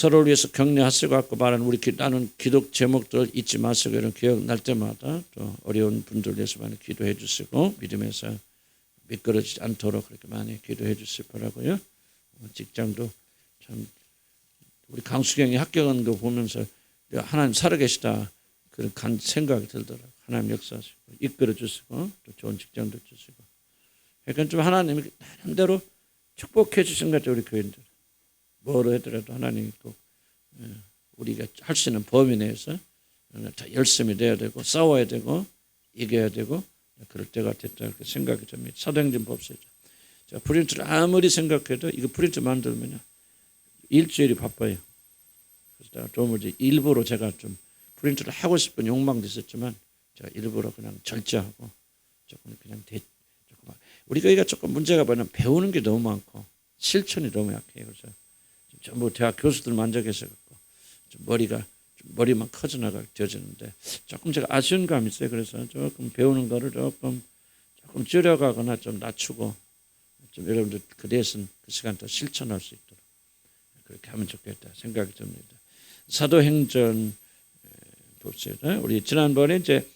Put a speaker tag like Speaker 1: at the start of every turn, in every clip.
Speaker 1: 서로를 위해서 격려하시고 갖고 말하는 우리 나는 기도 제목들 잊지 마시고 이런 기억날 때마다 또 어려운 분들 위해서 많이 기도해 주시고 믿음에서 미끄러지지 않도록 그렇게 많이 기도해 주실 거라고요. 직장도 참 우리 강수경이 합격한 거 보면서 하나님 살아계시다 그런 생각이 들더라고요. 하나님 역사하시고 이끌어 주시고 또 좋은 직장도 주시고 그러니까 좀 하나님이 나름대로 축복해 주신 것 같아요. 우리 교인들 뭐로 하더라도 하나님이 꼭 우리가 할 수 있는 범위 내에서 열심히 돼야 되고 싸워야 되고 이겨야 되고 그럴 때가 됐다 이렇게 생각이 듭니다. 사도행전 봅시다. 자, 프린트를 아무리 생각해도 이거 프린트 만들면요 일주일이 바빠요. 그래서 도무지 일부러 제가 좀 프린트를 하고 싶은 욕망도 있었지만 제가 일부러 그냥 절제하고 조금 그냥 조금 우리가 조금 문제가 뭐냐면 배우는 게 너무 많고 실천이 너무 약해요. 그래서 전부 대학 교수들 만족해서 좀 머리만 커져나가게 되어지는데 조금 제가 아쉬운 감이 있어요. 그래서 조금 배우는 거를 조금 줄여가거나 좀 낮추고 좀 여러분들 그 대신 그 시간 더 실천할 수 있도록 그렇게 하면 좋겠다 생각이 듭니다. 사도행전 봅시다. 우리 지난번에 이제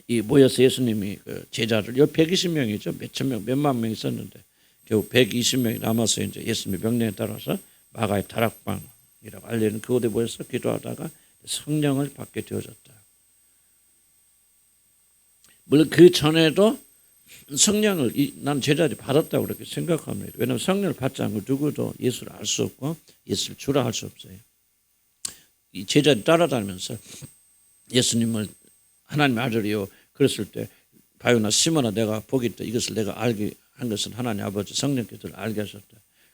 Speaker 1: 이 모여서 예수님이 그 제자를 요 120명이죠. 몇천 명, 몇만 명 있었는데 겨우 120명이 남아서 이제 예수님의 명령에 따라서 마가의 다락방이라고 알리는 그곳에 모여서 기도하다가 성령을 받게 되어졌다. 물론 그 전에도 성령을 난 제자들이 받았다고 그렇게 생각합니다. 왜냐하면 성령을 받지 않고 누구도 예수를 알 수 없고 예수를 주라 할 수 없어요. 이 제자들이 따라다니면서 예수님을 하나님의 아들이요 그랬을 때 바요나 시몬아 내가 보기 때 이것을 내가 알게 한 것은 하나님 아버지 성령께서 알게 하셨다.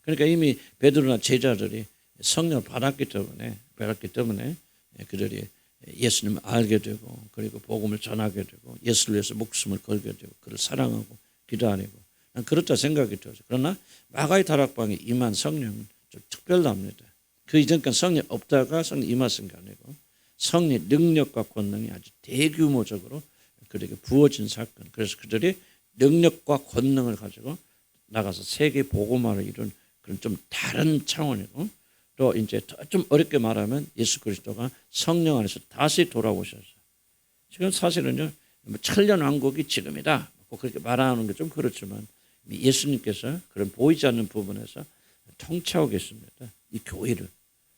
Speaker 1: 그러니까 이미 베드로나 제자들이 성령을 받았기 때문에 그들이 예수님을 알게 되고 그리고 복음을 전하게 되고 예수를 위해서 목숨을 걸게 되고 그를 사랑하고 기도하고 난 그렇다 생각이 들어요. 그러나 마가의 다락방에 임한 성령은 좀 특별합니다. 그 이전까지 성령 없다가 성령 임하신 게 아니고 성령 능력과 권능이 아주 대규모적으로 그들에게 부어진 사건. 그래서 그들이 능력과 권능을 가지고 나가서 세계 복음화를 이룬 그런 좀 다른 차원이고 또 이제 좀 어렵게 말하면 예수 그리스도가 성령 안에서 다시 돌아오셔서 지금 사실은요 천년 왕국이 지금이다 그렇게 말하는 게 좀 그렇지만 예수님께서 그런 보이지 않는 부분에서 통치하고 계십니다. 이 교회를.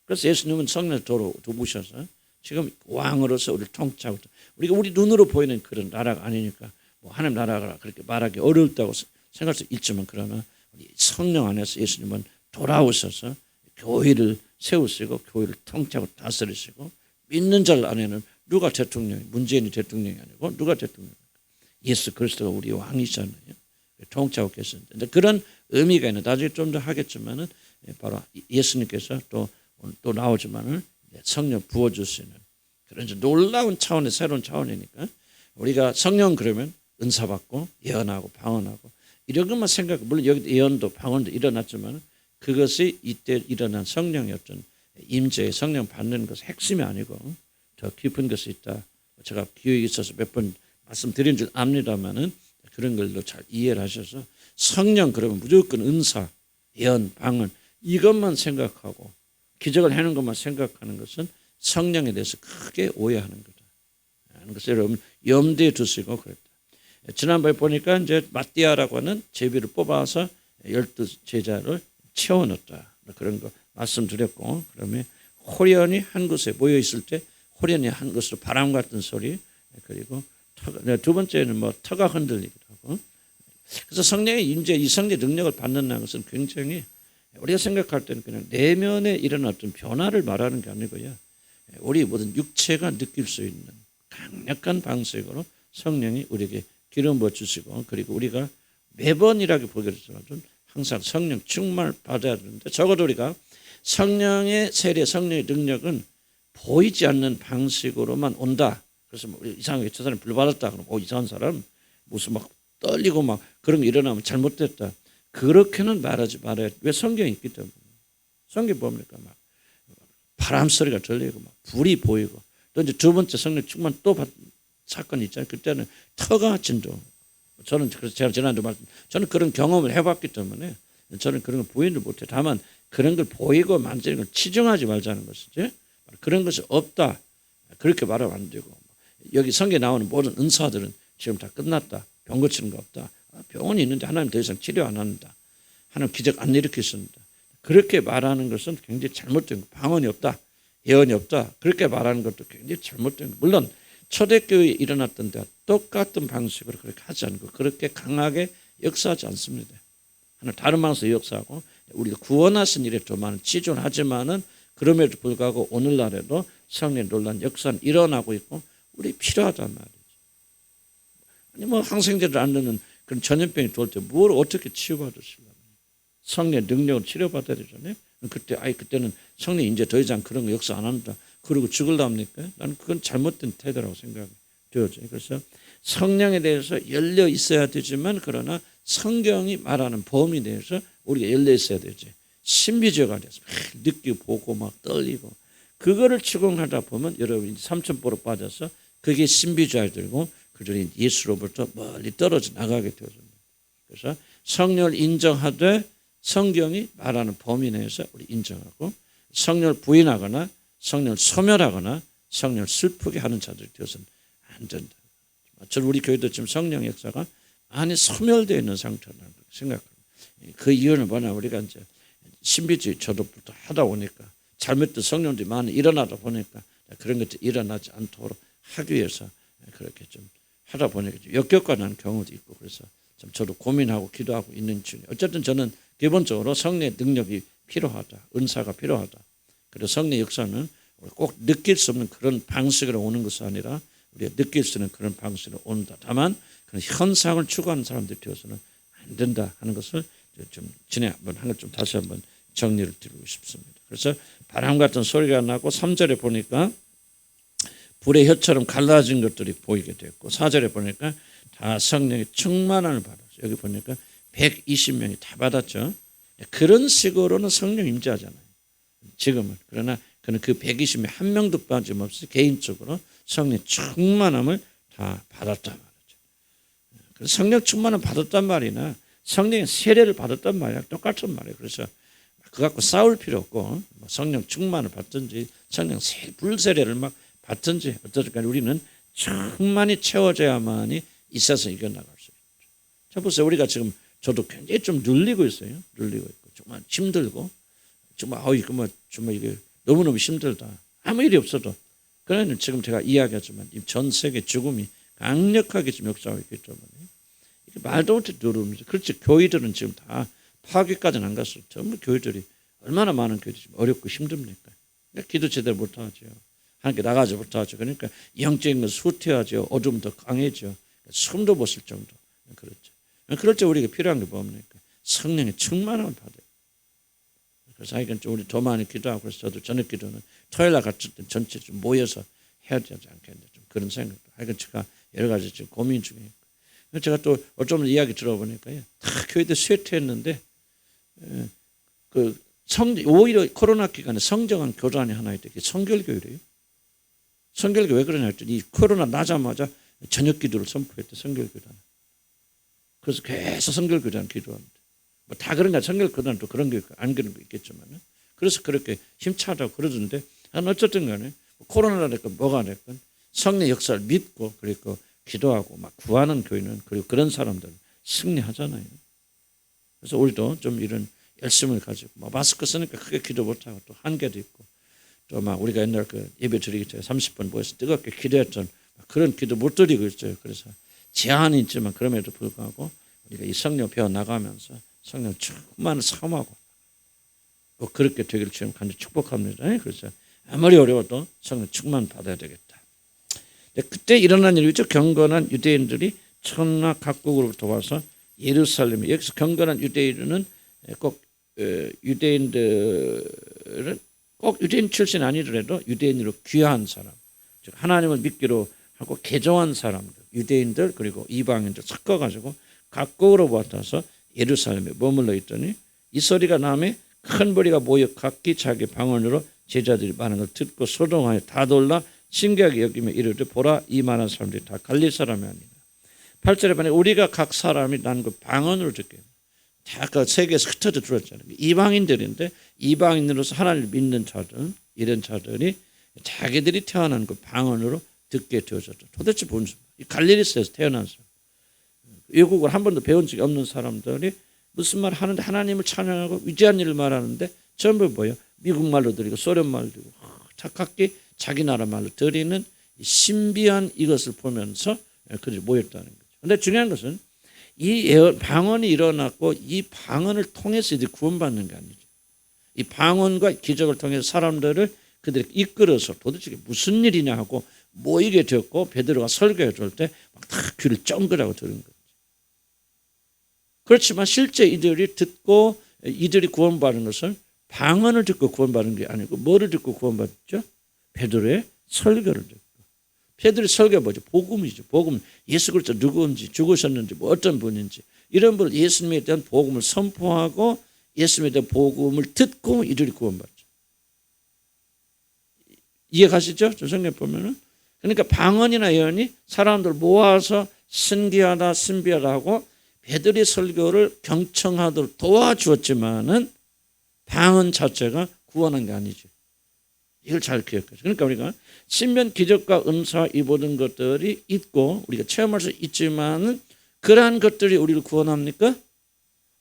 Speaker 1: 그래서 예수님은 성령을 도우셔서 지금 왕으로서 우리를 통치하고 우리가 우리 눈으로 보이는 그런 나라가 아니니까 뭐 하나님 나라가 그렇게 말하기 어렵다고 생각할 수 있지만 그러나 성령 안에서 예수님은 돌아오셔서 교회를 세우시고 교회를 통치하고 다스리시고 믿는 자들 안에는 누가 대통령이 문재인이 대통령이 아니고 누가 대통령입니까? 예수 그리스도가 우리 왕이잖아요. 통치하고 계시는데 그런 의미가 있는 나중에 좀 더 하겠지만은 바로 예수님께서 또 나오지만은 성령 부어주시는 그런 놀라운 차원의 새로운 차원이니까 우리가 성령 그러면 은사 받고 예언하고 방언하고 이런 것만 물론 여기 예언도 방언도 일어났지만 그것이 이때 일어난 성령의 어떤 임재의 성령 받는 것은 핵심이 아니고 더 깊은 것이 있다. 제가 기회가 있어서 몇 번 말씀드린 줄 압니다만은 그런 걸로 잘 이해를 하셔서 성령 그러면 무조건 은사, 예언, 방언 이것만 생각하고 기적을 하는 것만 생각하는 것은 성령에 대해서 크게 오해하는 거다. 하는 것을 여러분 염두에 두시고 그랬다. 지난번에 보니까 이제 마띠아라고 하는 제비를 뽑아서 12 제자를 채워넣었다. 그런 거 말씀드렸고 그러면 호련이 한 곳에 모여 있을 때 호련이 한 곳으로 바람 같은 소리 그리고 두 번째는 뭐 터가 흔들리기도 하고 그래서 성령의 임재 이 성령의 능력을 받는다는 것은 굉장히 우리가 생각할 때는 그냥 내면에 일어난 어떤 변화를 말하는 게 아니고요. 우리 모든 육체가 느낄 수 있는 강력한 방식으로 성령이 우리에게 기름 부어 주시고 그리고 우리가 매번이라고 보겠지만 항상 성령 충만을 받아야 되는데 적어도 우리가 성령의 세례 성령의 능력은 보이지 않는 방식으로만 온다. 그래서 뭐 이상하게 저 사람이 불받았다 그러면 이상한 사람 무슨 막 떨리고 막 그런 게 일어나면 잘못됐다. 그렇게는 말하지 말아야 돼. 왜 성경이 있기 때문에. 성경이 뭡니까? 막 바람 소리가 들리고 막 불이 보이고 또 이제 두 번째 성령 충만 또 사건이 있잖아요. 그때는 터가 진동. 저는 그래서 제가 지난주 말씀 저는 그런 경험을 해봤기 때문에 저는 그런 걸 부인을 못해. 다만 그런 걸 보이고 만지는 걸 치중하지 말자는 것이지. 그런 것이 없다. 그렇게 말하면 안 되고. 여기 성경에 나오는 모든 은사들은 지금 다 끝났다. 병 고치는 거 없다. 병원이 있는데 하나님 더 이상 치료 안 한다. 하나님 기적 안 일으키신다. 그렇게 말하는 것은 굉장히 잘못된 거. 방언이 없다. 예언이 없다. 그렇게 말하는 것도 굉장히 잘못된 거. 물론 초대교회에 일어났던 데와 똑같은 방식으로 그렇게 하지 않고 그렇게 강하게 역사하지 않습니다. 하나님 다른 방식으로 역사하고 우리가 구원하신 일에 좀 많은 치존하지만은 그럼에도 불구하고 오늘날에도 성령의 놀라운 역사는 일어나고 있고 우리 필요하단 말이죠. 아니 뭐 항생제를 안 넣는 그런 전염병이 돌 때 뭘 어떻게 치유받으시려고 성령의 능력을 치료받아야 되잖아요. 그때는 성령이 이제 더 이상 그런 거 역사 안 한다. 그러고 죽을랍니까? 나는 그건 잘못된 태도라고 생각이 되어져요. 그래서 성령에 대해서 열려 있어야 되지만 그러나 성경이 말하는 범위에 대해서 우리가 열려 있어야 되지. 신비주의가 돼서 느끼고 보고 막 떨리고 그거를 추궁하다 보면 여러분이 삼천포로 빠져서 그게 신비주의가 되고 그들이 예수로부터 멀리 떨어져 나가게 되어집니다. 그래서 성령을 인정하되 성경이 말하는 범위 내에서 우리 인정하고 성령을 부인하거나 성령을 소멸하거나 성령을 슬프게 하는 자들이 되어서는 안 된다. 저는 우리 교회도 지금 성령 역사가 많이 소멸되어 있는 상태라고 생각합니다. 그 이유는 뭐냐 우리가 이제 신비주의 저도부터 하다 보니까 잘못된 성령들이 많이 일어나다 보니까 그런 것들이 일어나지 않도록 하기 위해서 그렇게 좀 하다 보니까 역겹고 경우도 있고 그래서 좀 저도 고민하고 기도하고 있는 중이에요. 어쨌든 저는 기본적으로 성령의 능력이 필요하다. 은사가 필요하다. 그래서 성령의 역사는 꼭 느낄 수 없는 그런 방식으로 오는 것이 아니라 우리가 느낄 수 있는 그런 방식으로 온다. 다만 그런 현상을 추구하는 사람들이 되어서는 안 된다 하는 것을 좀 좀 다시 한번 정리를 드리고 싶습니다. 그래서 바람 같은 소리가 나고 3절에 보니까 불의 혀처럼 갈라진 것들이 보이게 됐고 4절에 보니까 다 성령의 충만함을 받았어요. 여기 보니까 120명이 다 받았죠. 그런 식으로는 성령 임재하잖아요. 지금은. 그러나 그는 그 120명 한 명도 빠짐없이 개인적으로 성령 충만함을 다 받았단 말이죠. 그래서 성령 충만함 받았단 말이나 성령의 세례를 받았단 말이야. 똑같은 말이에요. 그래서 그거 갖고 싸울 필요 없고 성령 충만을 받든지 성령 불세례를 막 받든지 어쩌든지 우리는 충만히 채워져야만이 이 세상을 이겨나갈 수 있죠. 자 보세요. 우리가 지금 저도 굉장히 좀 눌리고 있어요. 눌리고 있고 정말 힘들고 정말 정말 이게 너무너무 힘들다. 아무 일이 없어도 그러나 지금 제가 이야기하지만 전 세계 죽음이 강력하게 지금 역사하고 있기 때문에 이게 말도 못해 누릅니다. 그렇지 교회들은 지금 다 파괴까지는 안 갔어요. 전부 교회들이 얼마나 많은 교회들이 어렵고 힘듭니까? 그러니까 기도 제대로 못하죠. 하나님께 나가지 못하죠. 그러니까 영적인 건 후퇴하죠. 어둠 더 강해져. 숨도 못 쉴 정도. 그렇죠. 그럴 때 우리가 필요한 게 뭡니까? 성령의 충만함을 받아요. 그래서 하여간 좀 우리 더 많이 기도하고 그래서 저도 저녁 기도는 토요일 날 같을 때 전체 좀 모여서 해야 되지 않겠는데 좀 그런 생각도. 하여간 제가 여러 가지 지금 고민 중에 있고. 제가 또 어쩌면 이야기 들어보니까요. 다 교회들 쇠퇴했는데 오히려 코로나 기간에 성정한 교단이 하나 있대. 성결교회래요. 성결교 왜 그러냐 했더니 이 코로나 나자마자 저녁 기도를 선포했대. 성결교단. 그래서 계속 성결교단 기도합니다. 뭐 다 그런가 성결교단도 그런 게 안 그런 거 있겠지만 그래서 그렇게 힘차다고 그러던데 어쨌든 간에 코로나가 됐건 뭐가 됐건 성령 역사를 믿고 그리고 기도하고 막 구하는 교회는 그리고 그런 사람들은 승리하잖아요. 그래서 우리도 좀 이런 열심을 가지고 마스크 쓰니까 크게 기도 못하고 또 한계도 있고 또 막 우리가 옛날 그 예배 드리기 전에 30분 모여서 뜨겁게 기도했던 그런 기도 못 드리고 있어요. 그래서 제한이 있지만 그럼에도 불구하고 우리가 이 성령 배워 나가면서 성령 충만을 사모하고 꼭 그렇게 되기를 지금 간절히 축복합니다. 그래서 아무리 어려워도 성령 충만 받아야 되겠다. 그때 일어난 일이죠. 경건한 유대인들이 천하 각국으로부터 와서 예루살렘에 여기서 경건한 유대인은 꼭 유대인들은 꼭 유대인 출신 아니더라도 유대인으로 귀한 사람, 즉 하나님을 믿기로 하고 개종한 사람들, 유대인들 그리고 이방인들 섞어가지고 각국으로 와서 예루살렘에 머물러 있더니 이 소리가 남에 큰 무리가 모여 각기 자기 방언으로 제자들이 많은 걸 듣고 소동하여 다 놀라 신기하게 여기며 이르되 보라 이 많은 사람들이 다 갈릴 사람이 아니라 8절에 보니 우리가 각 사람이 난 그 방언으로 듣게 다 그 세계에서 흩어져 들어왔잖아요. 이방인들인데 이방인으로서 하나님을 믿는 자들, 이런 자들이 자기들이 태어난 그 방언으로 듣게 되어졌죠. 도대체 무슨 갈릴리에서 태어난 사람, 외국어를 한 번도 배운 적이 없는 사람들이 무슨 말 하는데 하나님을 찬양하고 위대한 일을 말하는데 전부 뭐예요? 미국 말로 드리고 소련 말로 드리고 각기 자기 나라 말로 드리는 신비한 이것을 보면서 그들이 모였다는 거죠. 그런데 중요한 것은 이 방언이 일어났고 이 방언을 통해서 이들이 구원받는 게 아니죠. 이 방언과 기적을 통해서 사람들을 그들이 이끌어서 도대체 이게 무슨 일이냐 하고 모이게 되었고 베드로가 설교해 줄 때 막 다 귀를 쫑긋하고 들은 거죠. 그렇지만 실제 이들이 듣고 이들이 구원받는 것은 방언을 듣고 구원받는 게 아니고 뭐를 듣고 구원받죠? 베드로의 설교를 듣고. 베드로의 설교가 뭐죠? 복음이죠. 복음. 예수 그리스도 누구인지 죽으셨는지 뭐 어떤 분인지 이런 분을 예수님에 대한 복음을 선포하고 예수님에 대한 복음을 듣고 이들이 구원받죠. 이해가시죠? 저 성경 보면은. 그러니까 방언이나 예언이 사람들 모아서 신기하다 신비하다 하고 베드로의 설교를 경청하도록 도와주었지만은 방언 자체가 구원한 게 아니죠. 이걸 잘 기억하죠. 그러니까 우리가 신변 기적과 은사 이 모든 것들이 있고 우리가 체험할 수 있지만은 그러한 것들이 우리를 구원합니까?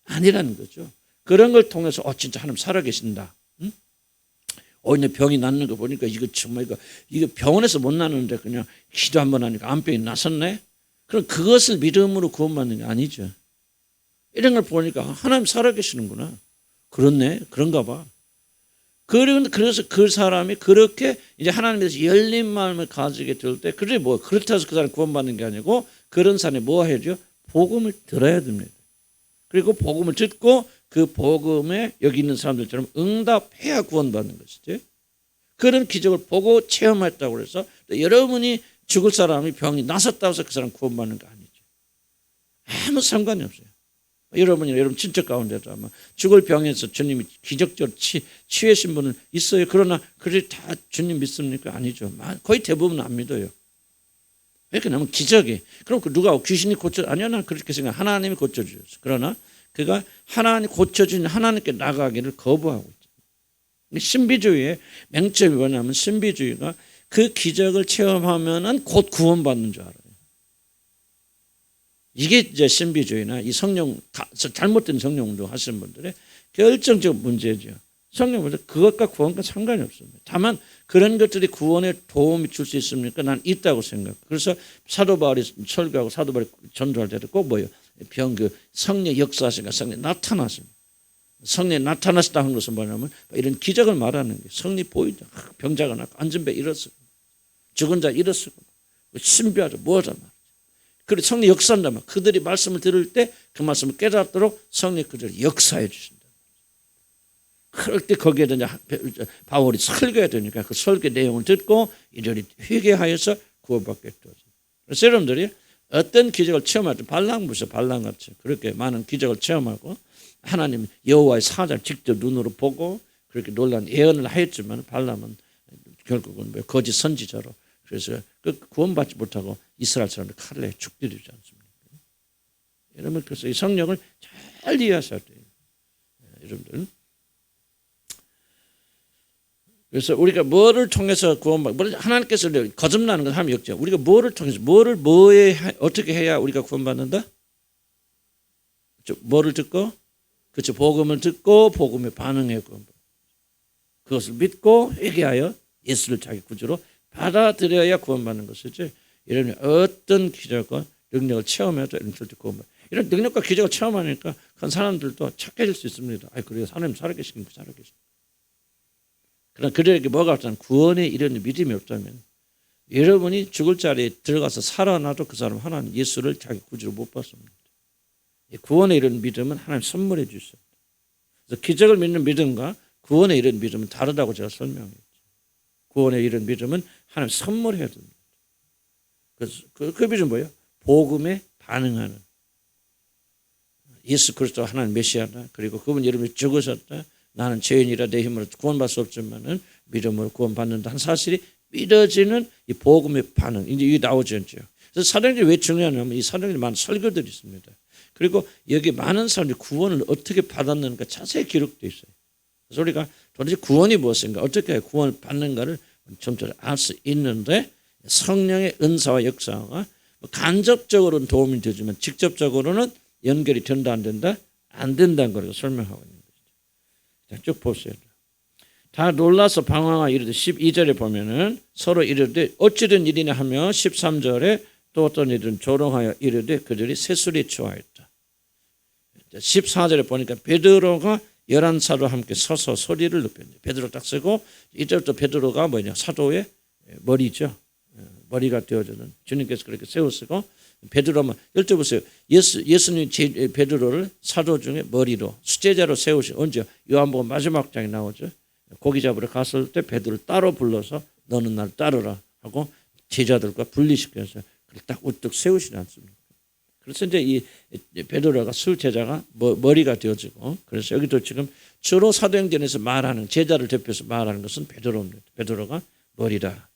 Speaker 1: 아니라는 거죠. 그런 걸 통해서 진짜 하나님 살아계신다. 응? 오늘 병이 낫는 거 보니까 이거 정말 이거 병원에서 못 낫는데 그냥 기도 한번 하니까 암병이 낫었네. 그럼 그것을 믿음으로 구원받는 게 아니죠. 이런 걸 보니까 하나님 살아계시는구나. 그렇네. 그런가 봐. 그래서 그 사람이 그렇게 이제 하나님에서 열린 마음을 가지게 될 때 그게 뭐 그렇다고 해서 그 사람이 구원받는 게 아니고 그런 사람이 뭐 해야죠? 복음을 들어야 됩니다. 그리고 복음을 듣고 그 복음에 여기 있는 사람들처럼 응답해야 구원받는 것이죠. 그런 기적을 보고 체험했다고 해서 여러분이 죽을 사람이 병이 나섰다고 해서 그 사람 구원받는 거 아니죠. 아무 상관이 없어요. 여러분이나 여러분 친척 가운데도 아마 죽을 병에서 주님이 기적적으로 치유하신 분은 있어요. 그러나 그게 다 주님 믿습니까? 아니죠. 거의 대부분은 안 믿어요. 이렇게 너무 기적이. 그럼 누가 귀신이 아니요, 난 그렇게 생각. 하나님이 고쳐주셨어. 그러나 그가 하나님 고쳐주신 하나님께 나가기를 거부하고 있죠. 신비주의의 맹점이 뭐냐면 신비주의가 그 기적을 체험하면은 곧 구원받는 줄 알아요. 이게 이제 신비주의나 이 성령 잘못된 성령 운동 하시는 분들의 결정적 문제죠. 성령 운동 그것과 구원과 상관이 없습니다. 다만 그런 것들이 구원에 도움이 줄 수 있습니까? 난 있다고 생각. 그래서 사도 바울이 설교하고 사도 바울이 전도할 때도 꼭 뭐예요? 성령 역사하시니까 성령 나타나십니다. 성령 나타나셨다 하는 것은 뭐냐면 이런 기적을 말하는 거예요. 성령 보이죠. 병자가 나고 앉은 배 일어서고 죽은 자 일어서고 신비하죠. 뭐하자 말이죠. 그리고 성령 역사한다 말. 그들이 말씀을 들을 때 그 말씀을 깨닫도록 성령 그들을 역사해 주신다. 그럴 때 거기에 바울이 설교해야 되니까 그 설교 내용을 듣고 이들이 회개하여서 구원받게 되죠. 그래서 여러분들이 어떤 기적을 체험할 때 발람부서 발람같이 그렇게 많은 기적을 체험하고 하나님 여호와의 사자를 직접 눈으로 보고 그렇게 놀라운 예언을 하였지만 발람은 결국은 거짓 선지자로 그래서 그 구원받지 못하고 이스라엘 사람들 칼에 죽들이지 않습니까? 여러분 그래서 이 성령을 잘 이해하셔야 돼요. 여러분들. 그래서 우리가 뭐를 통해서 하나님께서 거듭나는 건 하면 역죠. 우리가 뭐를 통해서 어떻게 해야 우리가 구원받는다? 뭐를 듣고? 그렇죠. 복음을 듣고 복음에 반응해 구원받는다. 그것을 믿고 회개하여 예수를 자기 구주로 받아들여야 구원받는 것이지. 이런 어떤 기적과 능력을 체험해도 구원받는. 이런 능력과 기적을 체험하니까 그 사람들도 착해질 수 있습니다. 그래요. 하나님 살아계시니까 살아계시니까. 그러나 그들에게 뭐가 없다면 구원에 이런 믿음이 없다면 여러분이 죽을 자리에 들어가서 살아나도 그 사람 하나님 예수를 자기 구주로 못 받습니다. 구원에 이런 믿음은 하나님 선물해 주셨어요. 그래서 기적을 믿는 믿음과 구원에 이런 믿음은 다르다고 제가 설명했죠. 구원에 이런 믿음은 하나님 선물해야 됩니다. 그래서 그 믿음은 뭐예요? 복음에 반응하는 예수 그리스도 하나님 메시아다. 그리고 그분 이름이 죽으셨다. 나는 죄인이라 내 힘으로 구원받을 수 없지만은 믿음으로 구원받는다는 사실이 믿어지는 이 복음의 반응. 이제 이게 나오죠. 그래서 사도행전이 왜 중요하냐면 이 사도행전에 많은 설교들이 있습니다. 그리고 여기 많은 사람들이 구원을 어떻게 받았는가 자세히 기록되어 있어요. 그래서 우리가 도대체 구원이 무엇인가, 어떻게 구원을 받는가를 점점 알 수 있는데 성령의 은사와 역사가 간접적으로는 도움이 되지만 직접적으로는 연결이 된다 안 된다? 안 된다는 걸 설명하고 있는 거죠. 자, 쭉 보세요. 다 놀라서 방황하여 이르되 12절에 보면은 서로 이르되 어찌된 일이냐 하며 13절에 또 어떤 일은 조롱하여 이르되 그들이 새술이 좋아했다. 14절에 보니까 베드로가 11사도와 함께 서서 소리를 높였는데 베드로 딱 쓰고 이때부터 베드로가 뭐냐 사도의 머리죠. 머리가 되어주는 주님께서 그렇게 세우시고 베드로만 열두 보세요. 예수님 베드로를 사도 중에 머리로 수제자로 세우시 언제 요한복음 마지막 장에 나오죠. 고기 잡으러 갔을 때 베드로를 따로 불러서 너는 날 따르라 하고 제자들과 분리시켜서 딱 우뚝 세우시지 않습니까? 그래서 이제 이 베드로가 수제자가 머리가 되어지고 그래서 여기도 지금 주로 사도행전에서 말하는 제자를 대표해서 말하는 것은 베드로입니다. 베드로가 머리다.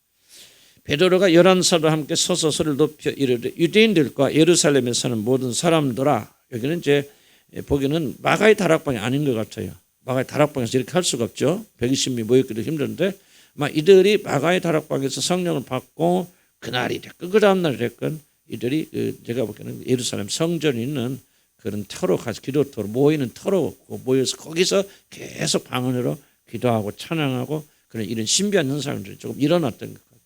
Speaker 1: 베드로가 11사도와 함께 서서 소리를 높여 이르되 유대인들과 예루살렘에 사는 모든 사람들아. 여기는 이제 보기에는 마가의 다락방이 아닌 것 같아요. 마가의 다락방에서 이렇게 할 수가 없죠. 120명이 모였기도 힘든데 이들이 마가의 다락방에서 성령을 받고 그날이 됐건 그 다음날이 됐건 이들이 제가 보기에는 예루살렘 성전이 있는 그런 터로 가서 기도터로 모이는 터로 모여서 거기서 계속 방언으로 기도하고 찬양하고 그런 이런 신비한 현상들이 조금 일어났던 것 같아요.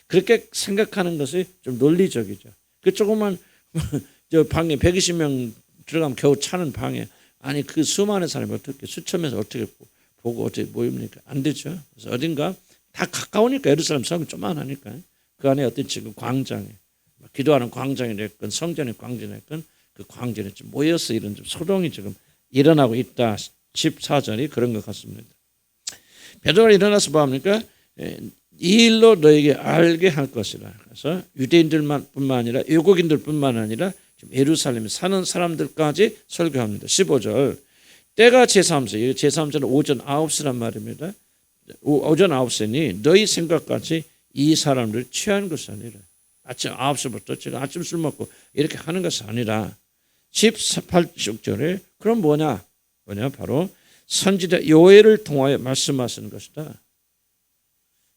Speaker 1: 그렇게 생각하는 것이 좀 논리적이죠. 그 조그만 저 방에 120명 들어가면 겨우 차는 방에 아니 그 수많은 사람이 어떻게 수천명에서 어떻게 보고 어떻게 모입니까? 안 되죠. 그래서 어딘가 다 가까우니까 예루살렘 성이 조만하니까 그 안에 어떤 지금 광장에 기도하는 광장이 됐건 성전의 광장이 됐건 그 광장에 좀 모여서 이런 좀 소동이 지금 일어나고 있다. 14절이 그런 것 같습니다. 베드로가 일어나서 뭡니까? 이 일로 너에게 알게 할 것이라. 그래서 유대인들뿐만 아니라 외국인들뿐만 아니라 예루살렘에 사는 사람들까지 설교합니다. 15절 때가 제3세, 제3세는 오전 9시란 말입니다. 오전 9시니 너희 생각같이 이 사람들 취한 것이 아니라 아침 9시부터 지금 아침 술 먹고 이렇게 하는 것이 아니라 18절에 그럼 뭐냐 바로 선지자 요엘을 통하여 말씀하시는 것이다.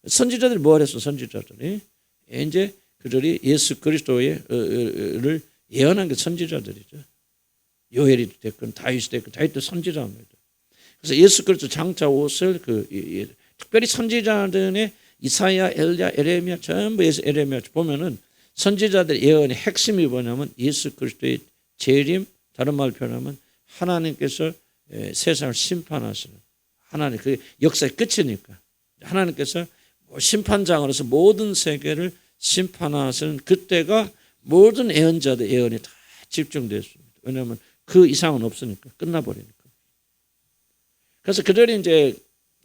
Speaker 1: 선지자들이 뭘 했어? 선지자들이 이제 그들이 예수 그리스도를 예언한 게 선지자들이죠. 요엘이 됐건 다윗이 됐건 다윗도 선지자입니다. 그래서 예수 그리스도 장차 옷을 특별히 선지자들의 이사야, 엘야, 에레미야 전부 에레미야 보면은 선지자들 예언의 핵심이 뭐냐면 예수 그리스도의 재림, 다른 말로 표현하면 하나님께서 세상을 심판하시는 하나님 그 역사의 끝이니까 하나님께서 심판장으로서 모든 세계를 심판하시는 그때가 모든 예언자들 예언이 다 집중됐습니다. 왜냐하면 그 이상은 없으니까 끝나버리니까. 그래서 그들이 이제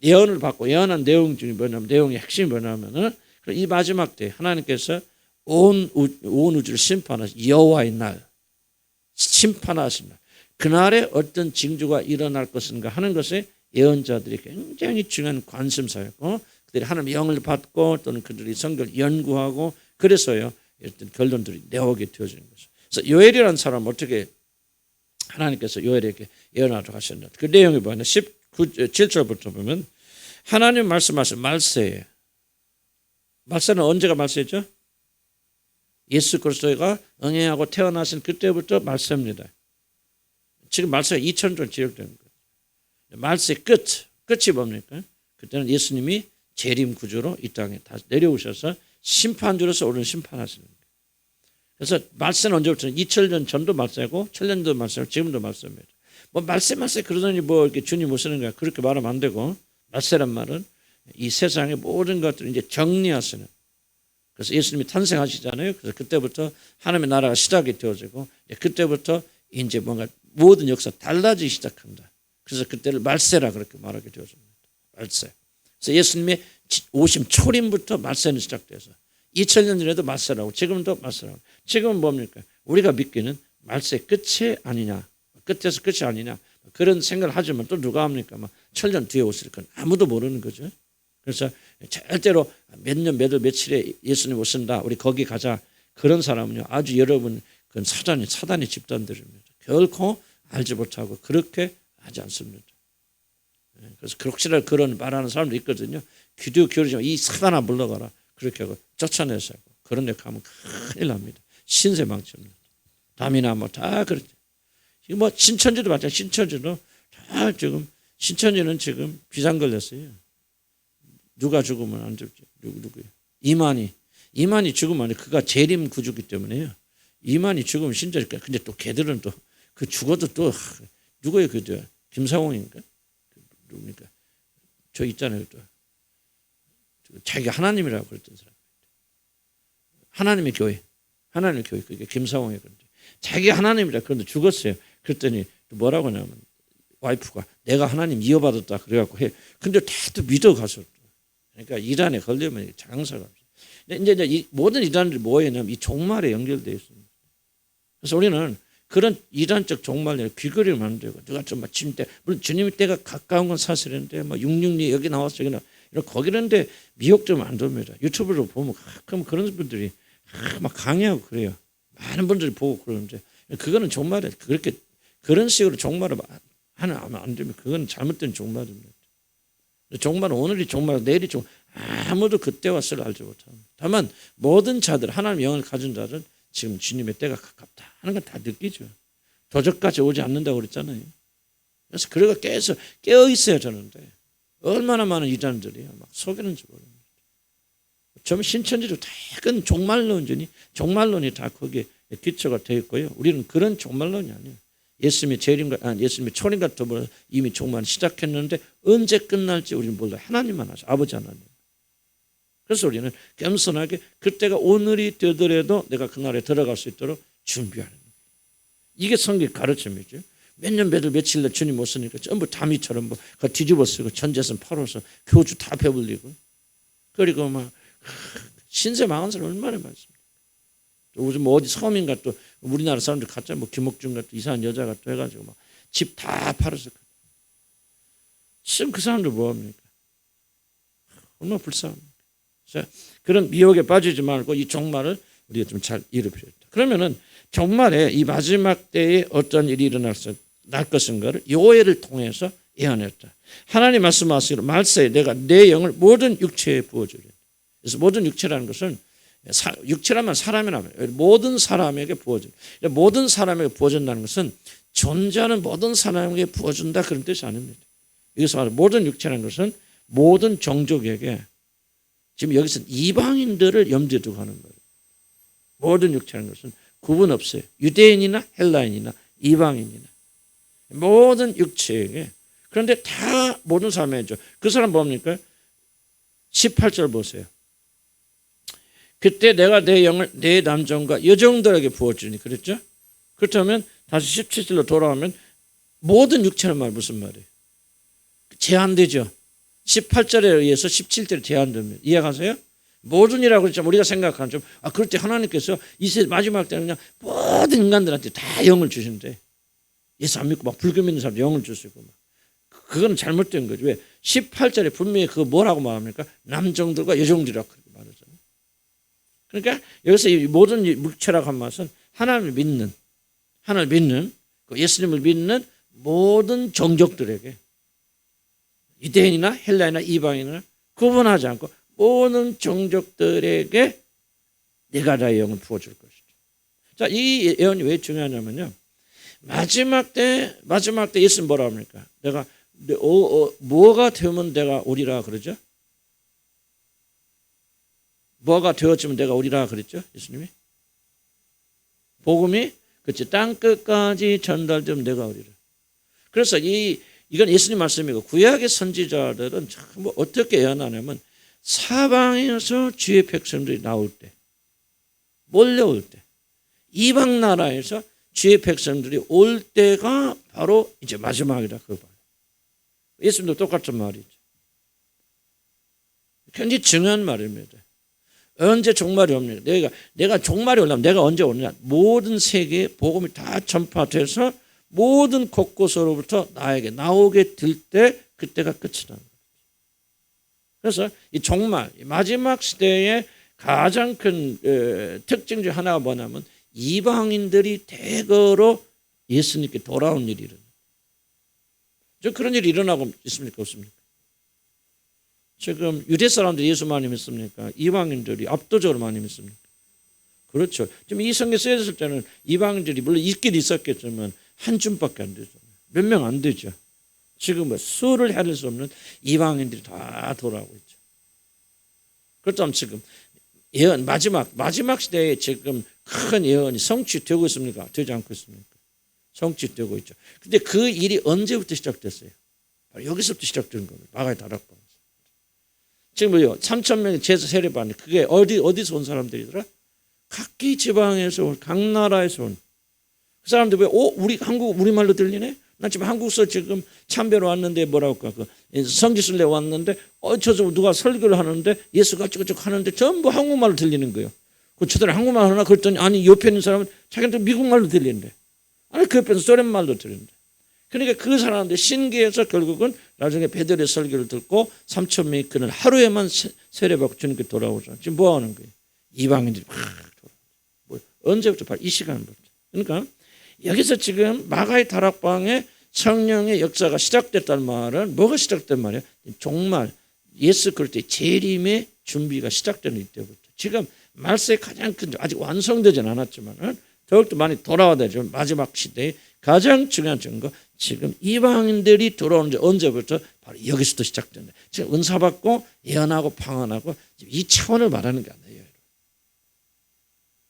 Speaker 1: 예언을 받고 예언한 내용 중에 뭐냐면 내용의 핵심이 뭐냐면은 이 마지막 때 하나님께서 온 우주를 심판하신 여호와의 날 심판하신 날 그날에 어떤 징조가 일어날 것인가 하는 것에 예언자들이 굉장히 중요한 관심사였고 그들이 하나님의 영을 받고 또는 그들이 성경을 연구하고 그래서요 어떤 결론들이 나오게 되어지는 거죠. 그래서 요엘이라는 사람은 어떻게 하나님께서 요엘에게 예언하도록 하셨나 그 내용이 뭐냐 7절부터 보면 하나님 말씀하신 말세에 말세는 언제가 말세죠? 예수 그리스도가 응행하고 태어나신 그때부터 말세입니다. 지금 말세가 2000년 지역되는 거예요. 말세 끝이 뭡니까? 그때는 예수님이 재림 구주로 이 땅에 다시 내려오셔서 심판주로서 오늘 심판하시는 거예요. 그래서 말세는 언제부터? 2000년 전도 말세고 1000년도 말세고 지금도 말세입니다. 말세 그러더니 이렇게 주님 오시는 거야. 그렇게 말하면 안 되고 말세란 말은 이 세상의 모든 것들을 이제 정리하시는. 그래서 예수님이 탄생하시잖아요. 그래서 그때부터 하나님의 나라가 시작이 되어지고 그때부터 이제 뭔가 모든 역사 달라지기 시작한다. 그래서 그때를 말세라 그렇게 말하게 되어집니다. 말세. 그래서 예수님의 오심 초림부터 말세는 시작돼서 2000년 전에도 말세라고 지금도 말세라고. 지금은 뭡니까? 우리가 믿기는 말세 끝이 아니냐. 끝에서 끝이 아니냐. 그런 생각을 하지만 또 누가 합니까? 1000년 뒤에 오실 건 아무도 모르는 거죠. 그래서 절대로 몇 년 몇 월 며칠에 예수님 오신다. 우리 거기 가자. 그런 사람은요. 아주 여러분 그건 사단의 집단들입니다. 결코 알지 못하고 그렇게 하지 않습니다. 그래서 혹시나 그런 말하는 사람도 있거든요. 귀도 기울이지 마. 이 사단아 물러가라. 그렇게 하고 쫓아내서 하고 그런 데 가면 큰일 납니다. 신세 망칩니다. 담이나 뭐 다 그렇죠. 뭐 신천지도 마찬가지. 신천지도 다 지금 신천지는 지금 비상 걸렸어요. 누가 죽으면 안 죽지. 누구요? 이만희 죽으면 안 돼. 그가 재림 구주기 때문에요. 이만희 죽으면 신천지니까. 근데 또 걔들은 또 그 죽어도 또 누구예요? 그죠? 김상홍인가? 누굽니까? 저 있잖아요. 또 자기가 하나님이라고 그랬던 사람. 하나님의 교회 그게 김상홍이 그런데 자기가 하나님이라 그런데 죽었어요. 그랬더니 뭐라고 하냐면 와이프가 내가 하나님 이어받았다 그래갖고 해. 근데 다 또 믿어가서 그러니까 이단에 걸리면 장사가 없어요. 근데 이제 이 모든 이단들이 뭐였냐면 이 종말에 연결되어 있습니다. 그래서 우리는 그런 이단적 종말에 귀걸이를 만들고 누가 좀 마침 때 물론 주님 때가 가까운 건 사실인데 뭐 666 여기 나왔어 여기 이런 거기는데 미혹 좀 안 됩니다. 유튜브로 보면 가끔 그런 분들이 막 강의하고 그래요. 많은 분들이 보고 그러는데 그거는 종말에 그렇게 그런 식으로 종말을 하면 안 되면 그건 잘못된 종말입니다. 종말은 오늘이 종말 내일이 종말 아무도 그때와 를 알지 못합니다. 다만 모든 자들 하나님 영을 가진 자들은 지금 주님의 때가 가깝다 하는 건 다 느끼죠. 도적까지 오지 않는다고 그랬잖아요. 그래서 그래가 계속 깨어 있어야 되는데 얼마나 많은 이단들이 막 속이는지 모릅니다. 좀 신천지도 다 큰 종말론이 다 거기에 기초가 되어 있고요. 우리는 그런 종말론이 아니에요. 예수님의 예수님의 초림과 더불어 이미 종말 시작했는데 언제 끝날지 우리는 몰라요. 하나님만 아셔. 아버지 하나님. 그래서 우리는 겸손하게 그때가 오늘이 되더라도 내가 그날에 들어갈 수 있도록 준비하는 거예요. 이게 성경 가르침이죠. 몇 년 며칠 주님 못 쓰니까 전부 다미처럼 뭐 뒤집어 쓰고 전재산 팔아서 교주 다 배불리고 그리고 막 신세 망한 사람 얼마나 많습니까? 또 요즘 뭐 어디 서민가 또 우리나라 사람들 가짜 뭐 김옥중 같은 이상한 여자가 또 해가지고 막 집 다 팔아서 지금 그 사람들 뭐합니까? 얼마나 불쌍합니까? 그런 미혹에 빠지지 말고 이 종말을 우리가 좀 잘 이해할 필요가 있다. 그러면은 종말에 이 마지막 때에 어떤 일이 날 것인가를 요엘을 통해서 예언했다. 하나님 말씀하시기로 말세에 내가 내 영을 모든 육체에 부어주리라. 그래서 모든 육체라는 것은 육체라면 사람이라면 모든 사람에게 부어준다. 모든 사람에게 부어준다는 것은 존재하는 모든 사람에게 부어준다 그런 뜻이 아닙니다. 여기서 말하는 모든 육체라는 것은 모든 종족에게 지금 여기서는 이방인들을 염두에 두고 하는 거예요. 모든 육체라는 것은 구분 없어요. 유대인이나 헬라인이나 이방인이나 모든 육체에게. 그런데 다 모든 사람이죠. 그 사람 뭡니까? 18절 보세요. 그때 내가 내 영을 내 남종과 여종들에게 부어주니 그랬죠? 그렇다면 다시 17절로 돌아오면 모든 육체는 말 무슨 말이에요? 제한되죠. 18절에 의해서 17절에 제한됩니다. 이해가세요? 모든이라고 그랬죠. 우리가 생각하는 좀 그럴 때 하나님께서 이 세대 마지막 때는 그냥 모든 인간들한테 다 영을 주신대. 예수 안 믿고 막 불교 믿는 사람 영을 주시고 막. 그건 잘못된 거죠. 왜? 18절에 분명히 그 뭐라고 말합니까? 남종들과 여종들이라고 그렇게 말하잖아요. 그러니까 여기서 이 모든 육체라고 한 말은 하나님을 믿는 예수님을 믿는 모든 종족들에게 유대인이나 헬라인이나 이방인이나 구분하지 않고 모든 종족들에게 내가 나의 영을 부어줄 것이다. 자, 이 예언이 왜 중요하냐면요. 마지막 때 예수님 뭐라 합니까? 내가 뭐가 되면 내가 오리라 그러죠? 뭐가 되어지면 내가 오리라 그랬죠? 예수님이? 복음이 그렇지 땅 끝까지 전달되면 내가 오리라. 그래서 이건 예수님 말씀이고 구약의 선지자들은 참 어떻게 예언하냐면 사방에서 주의 백성들이 나올 때 몰려올 때 이방 나라에서 주의 백성들이 올 때가 바로 이제 마지막이다. 그거 봐요. 예수님도 똑같은 말이죠. 굉장히 중요한 말입니다. 언제 종말이 옵니까? 내가 종말이 오려면 내가 언제 오느냐? 모든 세계에 복음이 다 전파돼서 모든 곳곳으로부터 나에게 나오게 될 때 그때가 끝이라는 거예요. 그래서 이 종말, 마지막 시대의 가장 큰 특징 중 하나가 뭐냐면 이방인들이 대거로 예수님께 돌아온 일이 일어나요. 저 그런 일이 일어나고 있습니까? 없습니까? 지금 유대 사람들이 예수 많이 믿습니까? 이방인들이 압도적으로 많이 믿습니까? 그렇죠. 지금 이 성경 쓰였을 때는 이방인들이 물론 있긴 있었겠지만 한 줌밖에 안 되죠. 몇 명 안 되죠. 지금 수를 헤아릴 수 없는 이방인들이 다 돌아오고 있죠. 그렇다면 지금 예언 마지막 시대에 지금 큰 예언이 성취되고 있습니까? 되지 않고 있습니까? 성취되고 있죠. 근데 그 일이 언제부터 시작됐어요? 바로 여기서부터 시작된 겁니다. 마가의 다락방. 지금 뭐요? 3,000명의 제사 세례반이 그게 어디서 온 사람들이더라? 각기 지방에서 온, 각 나라에서 온. 그 사람들 왜 우리 한국 우리말로 들리네? 나 지금 한국서 지금 참배로 왔는데 뭐라고 할까? 성지순례 왔는데 저서 누가 설교를 하는데 예수가 쭉 하는데 전부 한국말로 들리는 거예요. 그 저들 한국말 하나 그랬더니 아니 옆에 있는 사람은 자기한테 미국말로 들리는데 아니 그 옆에서 소련말로 들리는데 그러니까 그 사람들 신기해서 결국은 나중에 베드로의 설교를 듣고 3,000명이 그날 하루에만 세례받고 주님께 돌아오죠. 지금 뭐 하는 거예요? 이방인들이 막 돌아오죠. 언제부터? 바로 이 시간부터. 그러니까 여기서 지금 마가의 다락방에 성령의 역사가 시작됐다는 말은 뭐가 시작된 말이에요? 종말 예수 그리스도의 재림의 준비가 시작되는 이때부터. 지금 말세의 가장 큰 아직 완성되지는 않았지만 더욱더 많이 돌아와야 되죠. 마지막 시대의 가장 중요한 증거 지금 이방인들이 들어오는데 언제부터? 바로 여기서부터 시작된다. 지금 은사 받고 예언하고 방언하고 이 차원을 말하는 게 아니에요.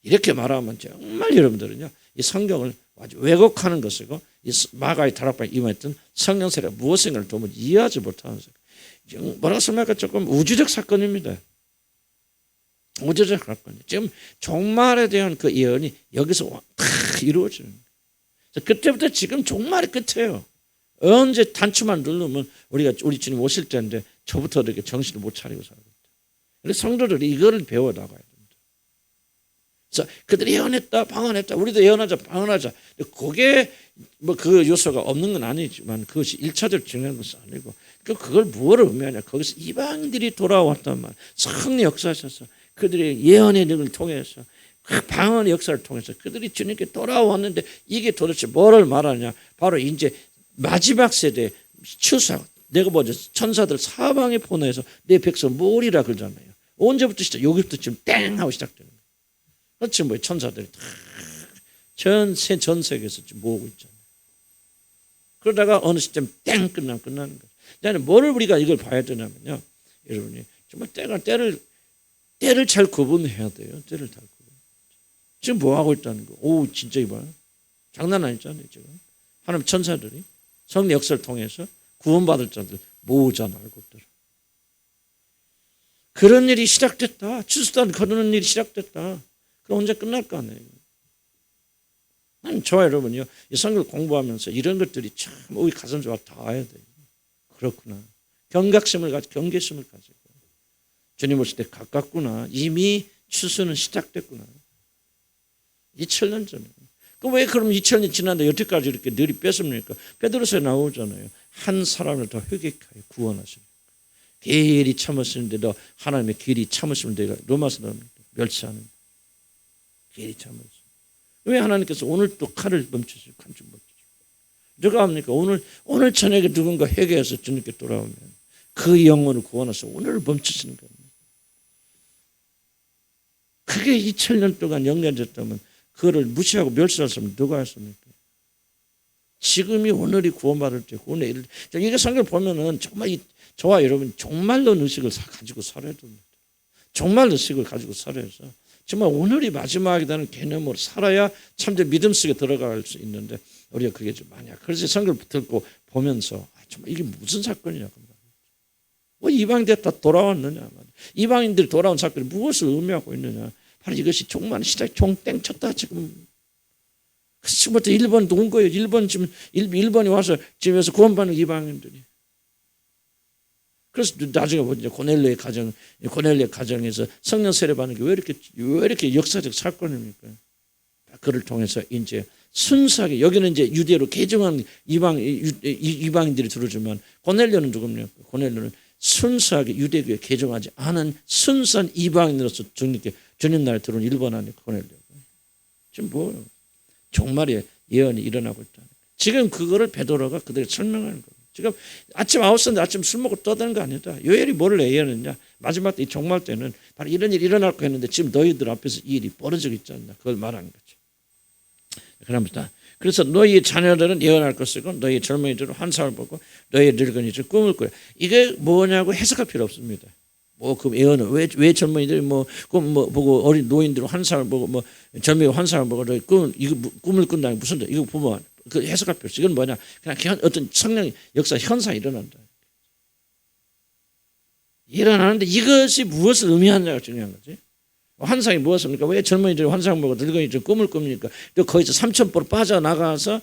Speaker 1: 이렇게 말하면 정말 여러분들은요 이 성경을 아주 왜곡하는 것이고 이 마가의 다락방에 임했던 성령 세례가 무엇인가를 도무지 이해하지 못하는 사건. 뭐라고 설명할까? 조금 우주적 사건입니다. 우주적 사건이 지금 종말에 대한 그 예언이 여기서 다 이루어지는 거예요. 그때부터 지금 종말이 끝이에요. 언제 단추만 누르면 우리 주님 오실 텐데 저부터 이렇게 정신을 못 차리고 살거든요. 그래서 성도들이 이거를 배워 나가야 됩니다. 그래서 그들이 예언했다, 방언했다, 우리도 예언하자, 방언하자. 그게 뭐 그 요소가 없는 건 아니지만 그것이 1차적으로 중요한 것은 아니고 그걸 무엇을 의미하냐? 거기서 이방인들이 돌아왔단 말. 성령 역사하셔서 그들의 예언의 능을 통해서 그 방언의 역사를 통해서 그들이 주님께 돌아왔는데 이게 도대체 뭐를 말하냐? 바로 이제 마지막 세대 추상 내가 뭐죠? 천사들 사방에 보내서 내 백성 모으리라 그러잖아요. 언제부터 시작? 여기부터 지금 땡 하고 시작되는 거예요. 그렇지 뭐 천사들이 다 전 세계에서 지금 모으고 있잖아요. 그러다가 어느 시점 땡 끝나는 거예요. 뭐를 우리가 이걸 봐야 되냐면요. 여러분이 정말 때를 잘 구분해야 돼요. 때를 잘 구분. 지금 뭐 하고 있다는 거? 오 진짜 이봐요. 장난 아니잖아요. 지금 하나님 천사들이 성령 역사를 통해서 구원받을 자들 모으잖아 알고들. 그런 일이 시작됐다. 추수단 거두는 일이 시작됐다. 그럼 언제 끝날 거 아니에요. 난 저와 여러분이요. 이 성경을 공부하면서 이런 것들이 참 우리 가슴속에 닿아야 돼요. 그렇구나. 경각심을 가지고 경계심을 가지고 주님 오실 때 가깝구나. 이미 추수는 시작됐구나. 2000년 전에. 그럼 왜 그럼 2000년 지났는데 여태까지 이렇게 늘이 뺐습니까? 베드로서에 나오잖아요. 한 사람을 더 회개하여 구원하시는 길이 참으시는데도 하나님의 길이 참으시면 내가 로마서 나옵니다. 멸시하는 길이 참으시는. 왜 하나님께서 오늘 또 칼을 멈추시고 간좀 멈추시고 누가 합니까? 오늘 저녁에 누군가 회개해서 주님께 돌아오면 그 영혼을 구원해서 오늘 멈추시는 겁니다. 그게 2000년 동안 영련됐다면 그거를 무시하고 멸시했으면 누가 했습니까? 지금이 오늘이 구원받을 때 오늘 이게 성경을 보면은 정말 저와 여러분 정말로 의식을 가지고 살아야 됩니다. 정말 의식을 가지고 살아야죠. 정말 오늘이 마지막이라는 개념으로 살아야 참된 믿음 속에 들어갈 수 있는데 우리가 그게 좀 많이야. 그래서 성경을 듣고 보면서 정말 이게 무슨 사건이냐. 뭐 이방인들이 다 돌아왔느냐. 이방인들이 돌아온 사건이 무엇을 의미하고 있느냐. 바로 이것이 종말 시작 종땡 쳤다 지금. 지금부터 일본도 온 거예요. 일본이 와서 집에서 구원받는 이방인들이. 그래서 나중에 보니까 고넬료의 가정에서 성령 세례 받는 게 왜 이렇게 역사적 사건입니까? 그를 통해서 이제 순수하게 여기는 이제 유대로 개종한 이방인들이 들어주면 고넬료는 누굽니까? 고넬료는 순수하게 유대교에 개종하지 않은 순수한 이방인으로서 주님 나라에 들어온 일본 안에 고넬료. 지금 뭐예요? 종말에 예언이 일어나고 있다. 지금 그거를 베드로가 그들에게 설명하는 거예요. 지금 아침 9시인데 아침 술 먹고 떠드는 거 아니다. 요엘이 뭐를 예언했냐. 마지막 때 이 종말 때는 바로 이런 일이 일어날 거 했는데 지금 너희들 앞에서 이 일이 벌어지고 있지 않나. 그걸 말하는 거죠. 그럽니다. 그래서 너희 자녀들은 예언할 것이고 너희 젊은이들은 환상을 보고 너희 늙은이들은 꿈을 꾸려. 이게 뭐냐고 해석할 필요 없습니다. 뭐 그 예언은 왜 젊은이들이 꿈 보고 어린 노인들은 환상을 보고 젊은이 환상을 보고 꿈을 꾼다는 무슨 이거 보면 그 해석할 필요 없어. 이건 뭐냐? 그냥 어떤 성령 역사 현상이 일어난다. 일어나는데 이것이 무엇을 의미하느냐가 중요한 거지. 환상이 무엇입니까? 왜 젊은이들이 환상을 보고 늙은이들이 꿈을 꿉니까? 또 거기서 3,000% 빠져나가서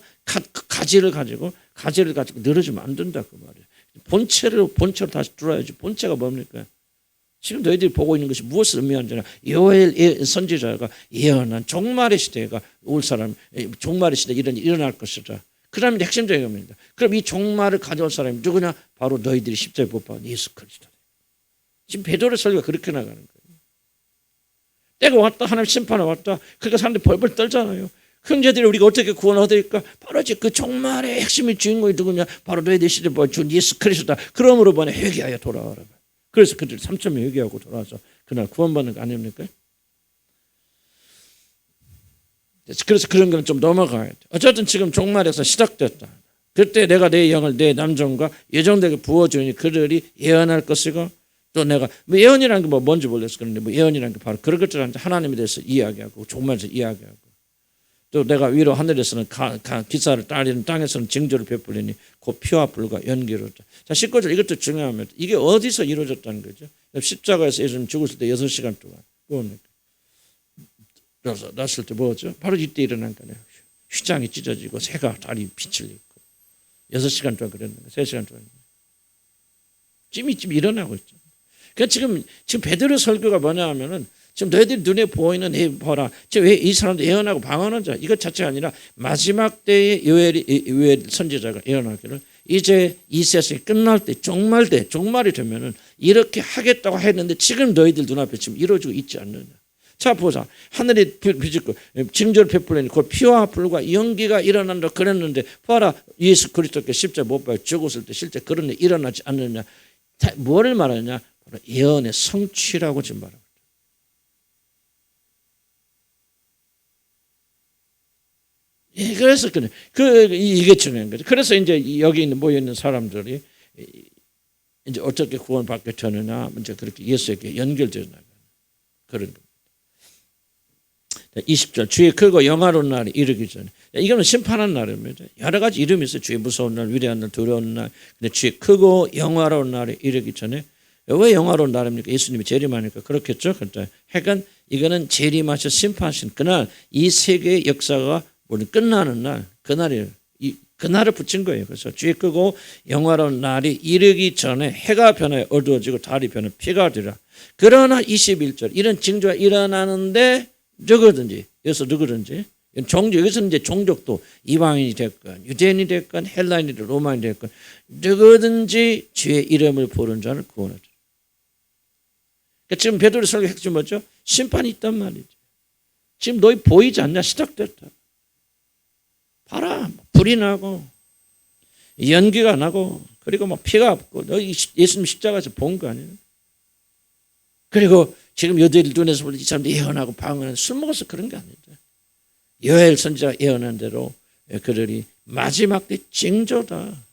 Speaker 1: 가지를 가지고 늘어지면 안 된다 그 말이에요. 본체로 다시 들어야지. 본체가 뭡니까? 지금 너희들이 보고 있는 것이 무엇을 의미하는지 요엘 선지자가 예언한 종말의 시대가 올 사람, 종말의 시대 이런 일이 일어날 것이다. 그다음에 핵심적인 겁니다. 그럼 이 종말을 가져올 사람이 누구냐? 바로 너희들이 십자가에 못 박은 예수 그리스도. 지금 베드로의 설교가 그렇게 나가는 거예요. 때가 왔다. 하나님 심판이 왔다. 그러니까 사람들이 벌벌 떨잖아요. 형제들이 우리가 어떻게 구원 얻으니까 바로 이제 그 종말의 핵심의 주인공이 누구냐? 바로 너희들 시대에 준 예수 그리스도다. 그러므로 번에 회개하여 돌아와라. 그래서 그들 3,000명 회개하고 돌아와서 그날 구원받는 거 아닙니까? 그래서 그런 건 좀 넘어가야 돼. 어쨌든 지금 종말에서 시작됐다. 그때 내가 내 영을 내 남종과 예정되게 부어주니 그들이 예언할 것이고 또 내가 예언이라는 게 뭔지 몰랐어. 그런데 예언이라는 게 바로 그런 것들한테 하나님에 대해서 이야기하고 종말에서 이야기하고 또 내가 위로 하늘에서는 기사를 따르는 땅에서는 징조를 베풀리니 곧 피와 불과 연기로. 자 19절 이것도 중요합니다. 이게 어디서 이루어졌다는 거죠? 십자가에서 예수님 죽었을 때 6시간 동안 뭡니까? 났을 때 뭐죠? 바로 이때 일어난 거네요. 휘장이 찢어지고 새가 다리 빛을 입고 6시간 동안 그랬는데 3시간 동안 찜이 일어나고 있죠. 그러니까 지금 베드로 설교가 뭐냐 하면은 지금 너희들이 눈에 보이는 보라. 지금 왜 이 사람들 예언하고 방언하는 자 이것 자체가 아니라 마지막 때의 요엘 선지자가 예언하기를 이제 이 세상이 끝날 때 종말이 되면은 이렇게 하겠다고 했는데 지금 너희들 눈앞에 지금 이루어지고 있지 않느냐. 자 보자. 하늘이 비집고 징조를 베풀려니 곧 피와 불과 연기가 일어난다 그랬는데 봐라 예수 그리스도께 십자가에 못 박혀 죽었을 때 실제 그런 일 일어나지 않느냐. 뭐를 말하느냐. 바로 예언의 성취라고 지금 말합니다. 예, 그래서 이게 중요한 거죠. 그래서 이제 여기 모여 있는 사람들이 이제 어떻게 구원받게 되느냐, 이제 그렇게 예수에게 연결되어 나가는 그런 겁니다. 20절 주의 크고 영화로운 날이 이르기 전에 이거는 심판한 날입니다. 여러 가지 이름이 있어요. 주의 무서운 날, 위대한 날, 두려운 날. 근데 주의 크고 영화로운 날이 이르기 전에 왜 영화로운 날입니까? 예수님이 재림하니까 그렇겠죠. 그런데 하여간 이거는 재림하셔 심판하신 그날 이 세계의 역사가 우리 끝나는 날, 그날을 붙인 거예요. 그래서 주의 크고 영화로운 날이 이르기 전에 해가 변하여 어두워지고 달이 변하여 피가 되라. 그러나 21절 이런 징조가 일어나는데 누구든지 여기서는 이제 종족도 이방인이 됐건 유대인이 됐건 헬라인이 됐건 로마인이 됐건 누구든지 주의 이름을 부르는 자를 구원하죠. 그러니까 지금 베드로의 설교 핵심 뭐죠? 심판이 있단 말이죠. 지금 너희 보이지 않냐? 시작됐다. 봐라, 불이 나고 연기가 나고 그리고 피가 없고 너 예수님 십자가에서 본 거 아니에요? 그리고 지금 여자들 눈에서 볼 이 사람들 예언하고 방언하는 술 먹어서 그런 게 아니다. 요엘 선지자가 예언한 대로 그들이 마지막 때 징조다.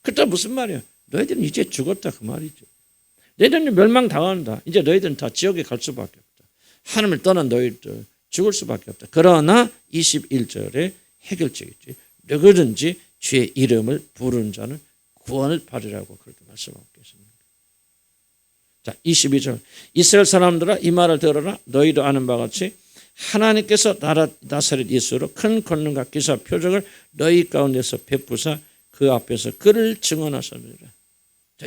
Speaker 1: 그때 무슨 말이야? 너희들은 이제 죽었다 그 말이죠. 너희들은 멸망당한다. 이제 너희들은 다 지옥에 갈 수밖에 없다. 하나님을 떠난 너희들 죽을 수밖에 없다. 그러나 21절에 해결책이지. 누구든지 주의 이름을 부르는 자는 구원을 받으라고 그렇게 말씀하고 계십니다. 자, 22절. 이스라엘 사람들아 이 말을 들어라. 너희도 아는 바와 같이 하나님께서 나사렛 예수로 큰 권능과 기사 표적을 너희 가운데서 베푸사 그 앞에서 그를 증언하셨느니라. 자,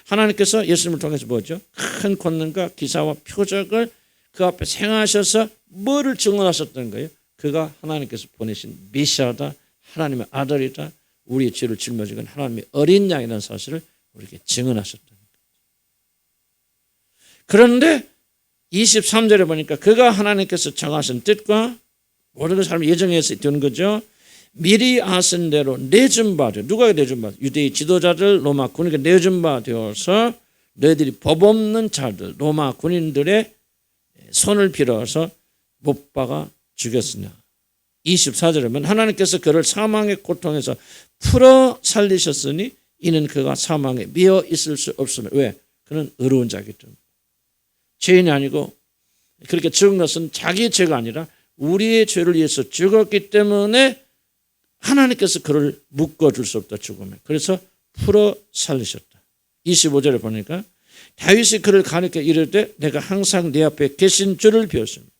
Speaker 1: 하나님께서 예수님을 통해서 뭐죠? 큰 권능과 기사와 표적을 그 앞에 행하셔서 뭐를 증언하셨던 거예요? 그가 하나님께서 보내신 메시아다, 하나님의 아들이다, 우리의 죄를 짊어지고 하나님의 어린 양이라는 사실을 우리에게 증언하셨다. 그런데 23절에 보니까 그가 하나님께서 정하신 뜻과 모든 걸 사람 예정해서 된 거죠. 미리 아신 대로 내준 바 되어. 누가 내준 바? 유대의 지도자들, 로마 군에게 내준 바 되어서 너희들이 법 없는 자들, 로마 군인들의 손을 빌어서 못 박아 죽였으냐. 24절에 보면 하나님께서 그를 사망의 고통에서 풀어 살리셨으니 이는 그가 사망에 미어 있을 수 없으며. 왜? 그는 의로운 자이기 때문에. 죄인이 아니고 그렇게 죽은 것은 자기의 죄가 아니라 우리의 죄를 위해서 죽었기 때문에 하나님께서 그를 묶어줄 수 없다, 죽음에. 그래서 풀어 살리셨다. 25절에 보니까 다윗이 그를 가리켜 이르되 내가 항상 내 앞에 계신 주를 비웠습니다.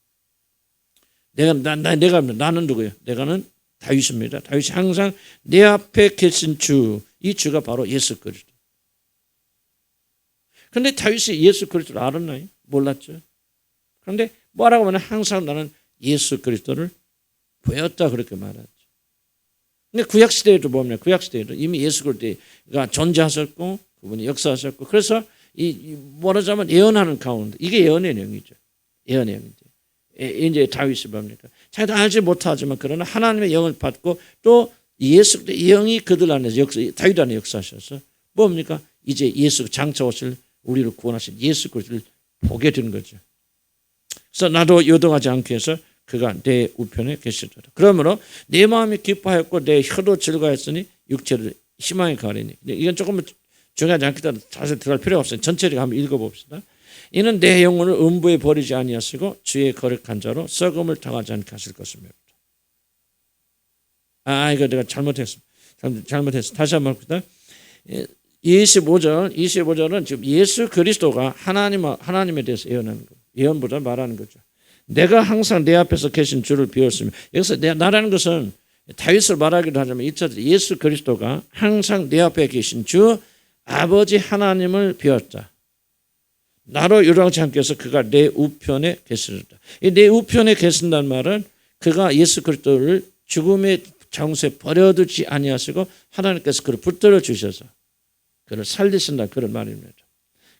Speaker 1: 나는 누구예요? 내가는 다윗입니다. 다윗이 항상 내 앞에 계신 주, 이 주가 바로 예수 그리스도. 그런데 다윗이 예수 그리스도를 알았나요? 몰랐죠. 그런데 뭐라고 하면 항상 나는 예수 그리스도를 보였다 그렇게 말하죠. 근데 구약시대에도 보면 구약시대에도 이미 예수 그리스도가 존재하셨고 그분이 역사하셨고 그래서 말하자면 예언하는 가운데 이게 예언의 내용이죠. 예언의 내용이죠. 이제 다윗이 뭡니까? 자기도 알지 못하지만 그러나 하나님의 영을 받고 또 예수 그리스도의 영이 그들 안에서 다윗 안에 역사하셔서 뭡니까? 이제 예수 장차 오실 우리를 구원하신 예수 그리스도를 보게 된 거죠. 그래서 나도 요동하지 않게 해서 그가 내 우편에 계시더라. 그러므로 내 마음이 기뻐하였고 내 혀도 즐거웠으니 육체를 희망에 가리니. 이건 조금 중요하지 않기 때문에 자세히 들어갈 필요가 없어요. 전체를 한번 읽어봅시다. 이는 내 영혼을 음부에 버리지 아니하시고 주의 거룩한 자로 썩음을 당하지 않게 하실 것입니다. 이거 내가 잘못했어. 다시 한번 봅시다. 25절은 지금 예수 그리스도가 하나님에 대해서 예언하는 거예요. 예언보다 말하는 거죠. 내가 항상 내 앞에서 계신 주를 비웠으며, 여기서 나라는 것은 다윗을 말하기도 하지만 1차적 예수 그리스도가 항상 내 앞에 계신 주 아버지 하나님을 비웠다. 나로 요동하지 않게 해서 그가 내 우편에 계시다. 이 내 우편에 계신다는 말은 그가 예수 그리스도를 죽음의 장소에 버려두지 아니하시고 하나님께서 그를 붙들어 주셔서 그를 살리신다 그런 말입니다.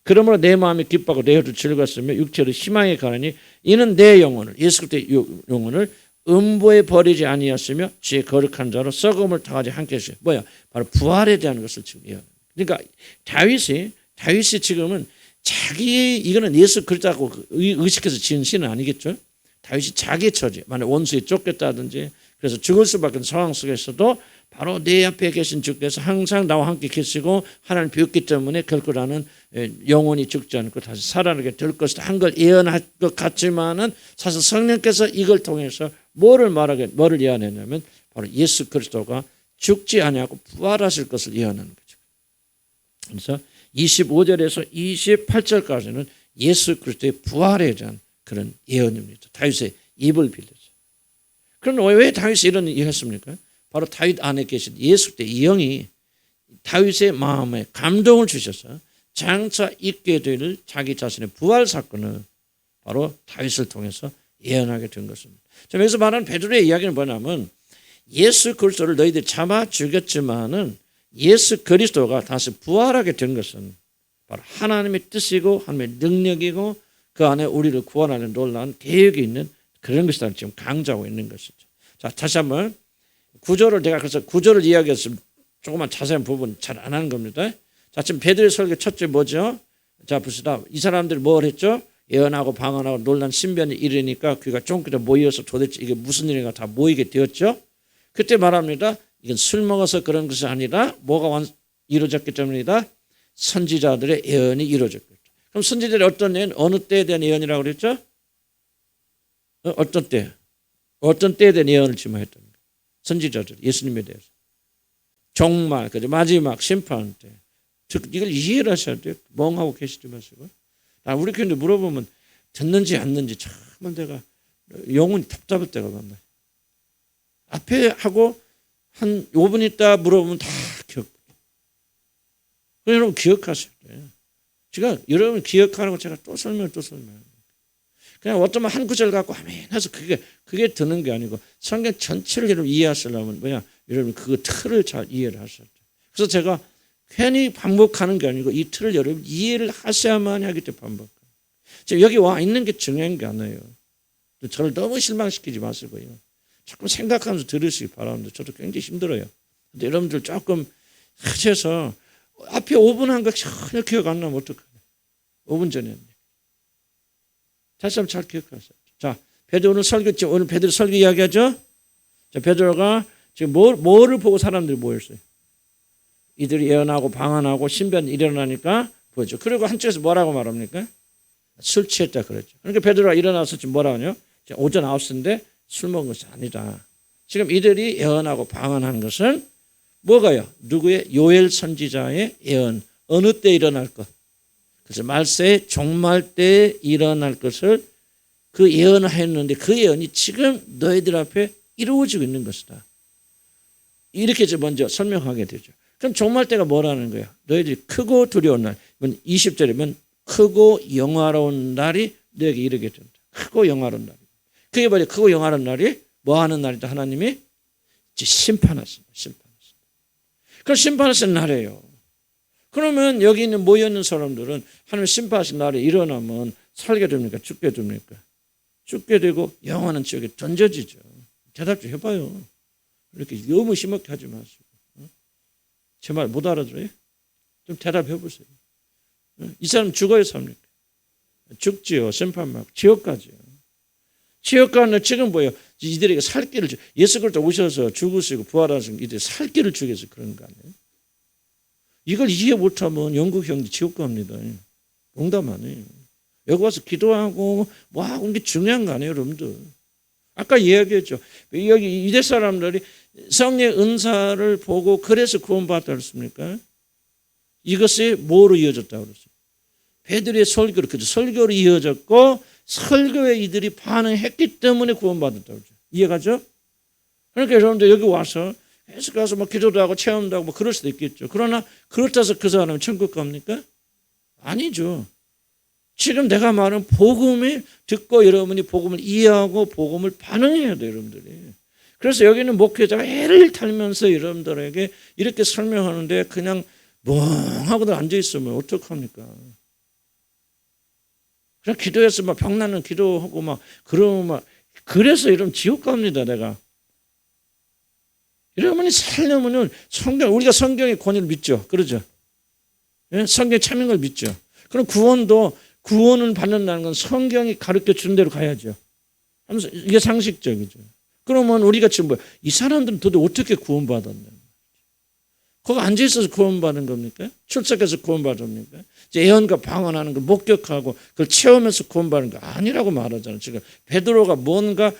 Speaker 1: 그러므로 내 마음이 기뻐하고 내 혀도 즐거웠으며 육체를 희망에 가느니 이는 내 영혼을 예수 그리스도의 영혼을 음부에 버리지 아니하시며 주의 거룩한 자로 썩음을 당하지 않게 하시고 뭐야? 바로 부활에 대한 것을 지금 이야기합니다. 그러니까 다윗이 지금은 이거는 예수 그리스도라고 의식해서 지은 시는 아니겠죠. 다윗이 자기 처지, 만약 원수에 쫓겼다든지 그래서 죽을 수밖에 없는 상황 속에서도 바로 내 앞에 계신 주께서 항상 나와 함께 계시고 하나님 비웠기 때문에 결코 나는 영원히 죽지 않고 다시 살아나게 될 것이다 한 걸 예언할 것 같지만은 사실 성령께서 이걸 통해서 뭐를 예언했냐면 바로 예수 그리스도가 죽지 아니하고 부활하실 것을 예언하는 거죠. 그래서 25절에서 28절까지는 예수 그리스도의 부활에 대한 그런 예언입니다. 다윗의 입을 빌려서. 그럼 왜 다윗이 이런 얘기를 했습니까? 바로 다윗 안에 계신 예수 그리스도의 영이 다윗의 마음에 감동을 주셔서 장차 있게 될 자기 자신의 부활 사건을 바로 다윗을 통해서 예언하게 된 것입니다. 여기서 말하는 베드로의 이야기는 뭐냐면 예수 그리스도를 너희들이 잡아 죽였지만은 예수 그리스도가 다시 부활하게 된 것은 바로 하나님의 뜻이고 하나님의 능력이고 그 안에 우리를 구원하는 놀라운 계획이 있는 그런 것이라는 지금 강조하고 있는 것이죠. 자, 다시 한번 그래서 구조를 이야기했으면 조금만 자세한 부분 잘 안 하는 겁니다. 자, 지금 베드로의 설교 첫째 뭐죠? 자, 봅시다. 이 사람들이 뭘 했죠? 예언하고 방언하고 놀란 신변이 이르니까 그가 쫑그려 모여서 도대체 이게 무슨 일인가 다 모이게 되었죠. 그때 말합니다. 이건 술 먹어서 그런 것이 아니라 뭐가 이루어졌기 때문이다. 선지자들의 예언이 이루어졌겠죠. 그럼 선지자들의 어떤 예언, 어느 때에 대한 예언이라고 그랬죠? 어떤 때에 대한 예언을 지망했던 거예요. 선지자들, 예수님에 대해서. 종말, 마지막 심판 때. 즉 이걸 이해를 하셔야 돼요. 멍하고 계시지 마시고. 우리 교인들 물어보면 듣는지 않는지 참 내가 영혼이 답답할 때가 많아요. 앞에 하고 한 5분 있다 물어보면 다 기억. 여러분 기억하셔야 돼요. 제가 여러분 기억하라고 제가 또 설명을. 그냥 어쩌면 한 구절 갖고 아멘 해서 그게 드는 게 아니고 성경 전체를 여러분 이해하시려면 뭐냐? 여러분 그 틀을 잘 이해를 하셔야 돼요. 그래서 제가 괜히 반복하는 게 아니고 이 틀을 여러분 이해를 하셔야만 하기 때문에 반복해요. 지금 여기 와 있는 게 중요한 게 아니에요. 저를 너무 실망시키지 마시고요. 조금 생각하면서 들으시기 바랍니다. 저도 굉장히 힘들어요. 근데 여러분들 조금 하셔서 앞에 5분 한 거 전혀 기억 안 나면 어떡해요? 5분 전에. 다시 한번 잘 기억하세요. 자, 베드로 오늘 베드로 설교 이야기하죠? 자, 베드로가 지금 뭐를 보고 사람들이 모였어요? 이들이 예언하고 방언하고 신변 일어나니까 보죠. 그리고 한쪽에서 뭐라고 말합니까? 술 취했다 그랬죠. 그러니까 베드로가 일어나서 지금 뭐라고 하냐? 오전 9시인데 술 먹은 것이 아니다. 지금 이들이 예언하고 방언한 것은 뭐가요? 누구의? 요엘 선지자의 예언. 어느 때 일어날 것. 그래서 말세의 종말 때에 일어날 것을 그 예언을 했는데 그 예언이 지금 너희들 앞에 이루어지고 있는 것이다. 이렇게 먼저 설명하게 되죠. 그럼 종말 때가 뭐라는 거야? 너희들이 크고 두려운 날. 20절이면 크고 영화로운 날이 너에게 이르게 된다. 크고 영화로운 날. 그게 뭐냐? 크고 영화로운 날이 뭐 하는 날이다? 하나님이 이제 심판하신다. 그럼 심판하신 날이에요. 그러면 여기 있는 모여있는 사람들은 하나님 심판하신 날에 일어나면 살게 됩니까? 죽게 됩니까? 죽게 되고 영원한 지옥에 던져지죠. 대답 좀 해봐요. 이렇게 너무 심하게 하지 마시고. 제 말 못 알아들어요? 좀 대답해 보세요. 이 사람 죽어야 삽니까? 죽지요. 심판받고 지옥 가죠. 지옥 가는 지금 뭐예요? 이들에게 살 길을 예수 그리스도 오셔서 죽으시고 부활하신 이들이 살 길을 주기 위해서 그런 거 아니에요? 이걸 이해 못하면 영국 형제 지옥 갑니다. 농담 아니에요. 여기 와서 기도하고 뭐 하고 이게 중요한 거 아니에요, 여러분들. 아까 이야기했죠. 여기 이대 사람들이 성령의 은사를 보고 그래서 구원받았다 그랬습니까? 이것이 뭐로 이어졌다고 그랬어요? 베드로의 설교로, 그죠? 설교로 이어졌고 설교에 이들이 반응했기 때문에 구원받았다고 그러죠. 이해가죠? 그러니까 여러분들 여기 와서 계속 가서 뭐 기도도 하고 체험도 하고 뭐 그럴 수도 있겠죠. 그러나 그렇다고 해서 그 사람은 천국 갑니까? 아니죠. 지금 내가 말한 복음을 듣고 여러분이 복음을 이해하고 복음을 반응해야 돼요, 여러분들이. 그래서 여기는 목회자가 애를 탈면서 여러분들에게 이렇게 설명하는데 그냥 멍하고도 앉아있으면 어떡합니까? 그냥 기도해서 막 병나는 기도하고 막 그러면 막 그래서 여러분 지옥 갑니다, 내가. 여러분이 살려면은 우리가 성경의 권위를 믿죠. 그러죠? 예? 성경의 참인 걸 믿죠. 그럼 구원을 받는다는 건 성경이 가르쳐 준 대로 가야죠. 하면서 이게 상식적이죠. 그러면 우리가 지금 이 사람들은 도대체 어떻게 구원받았냐? 거기 앉아있어서 구원받은 겁니까? 출석해서 구원받습니까? 예언과 방언하는 걸 목격하고 그걸 체험해서 구원받는 거 아니라고 말하잖아요. 지금 베드로가 뭔가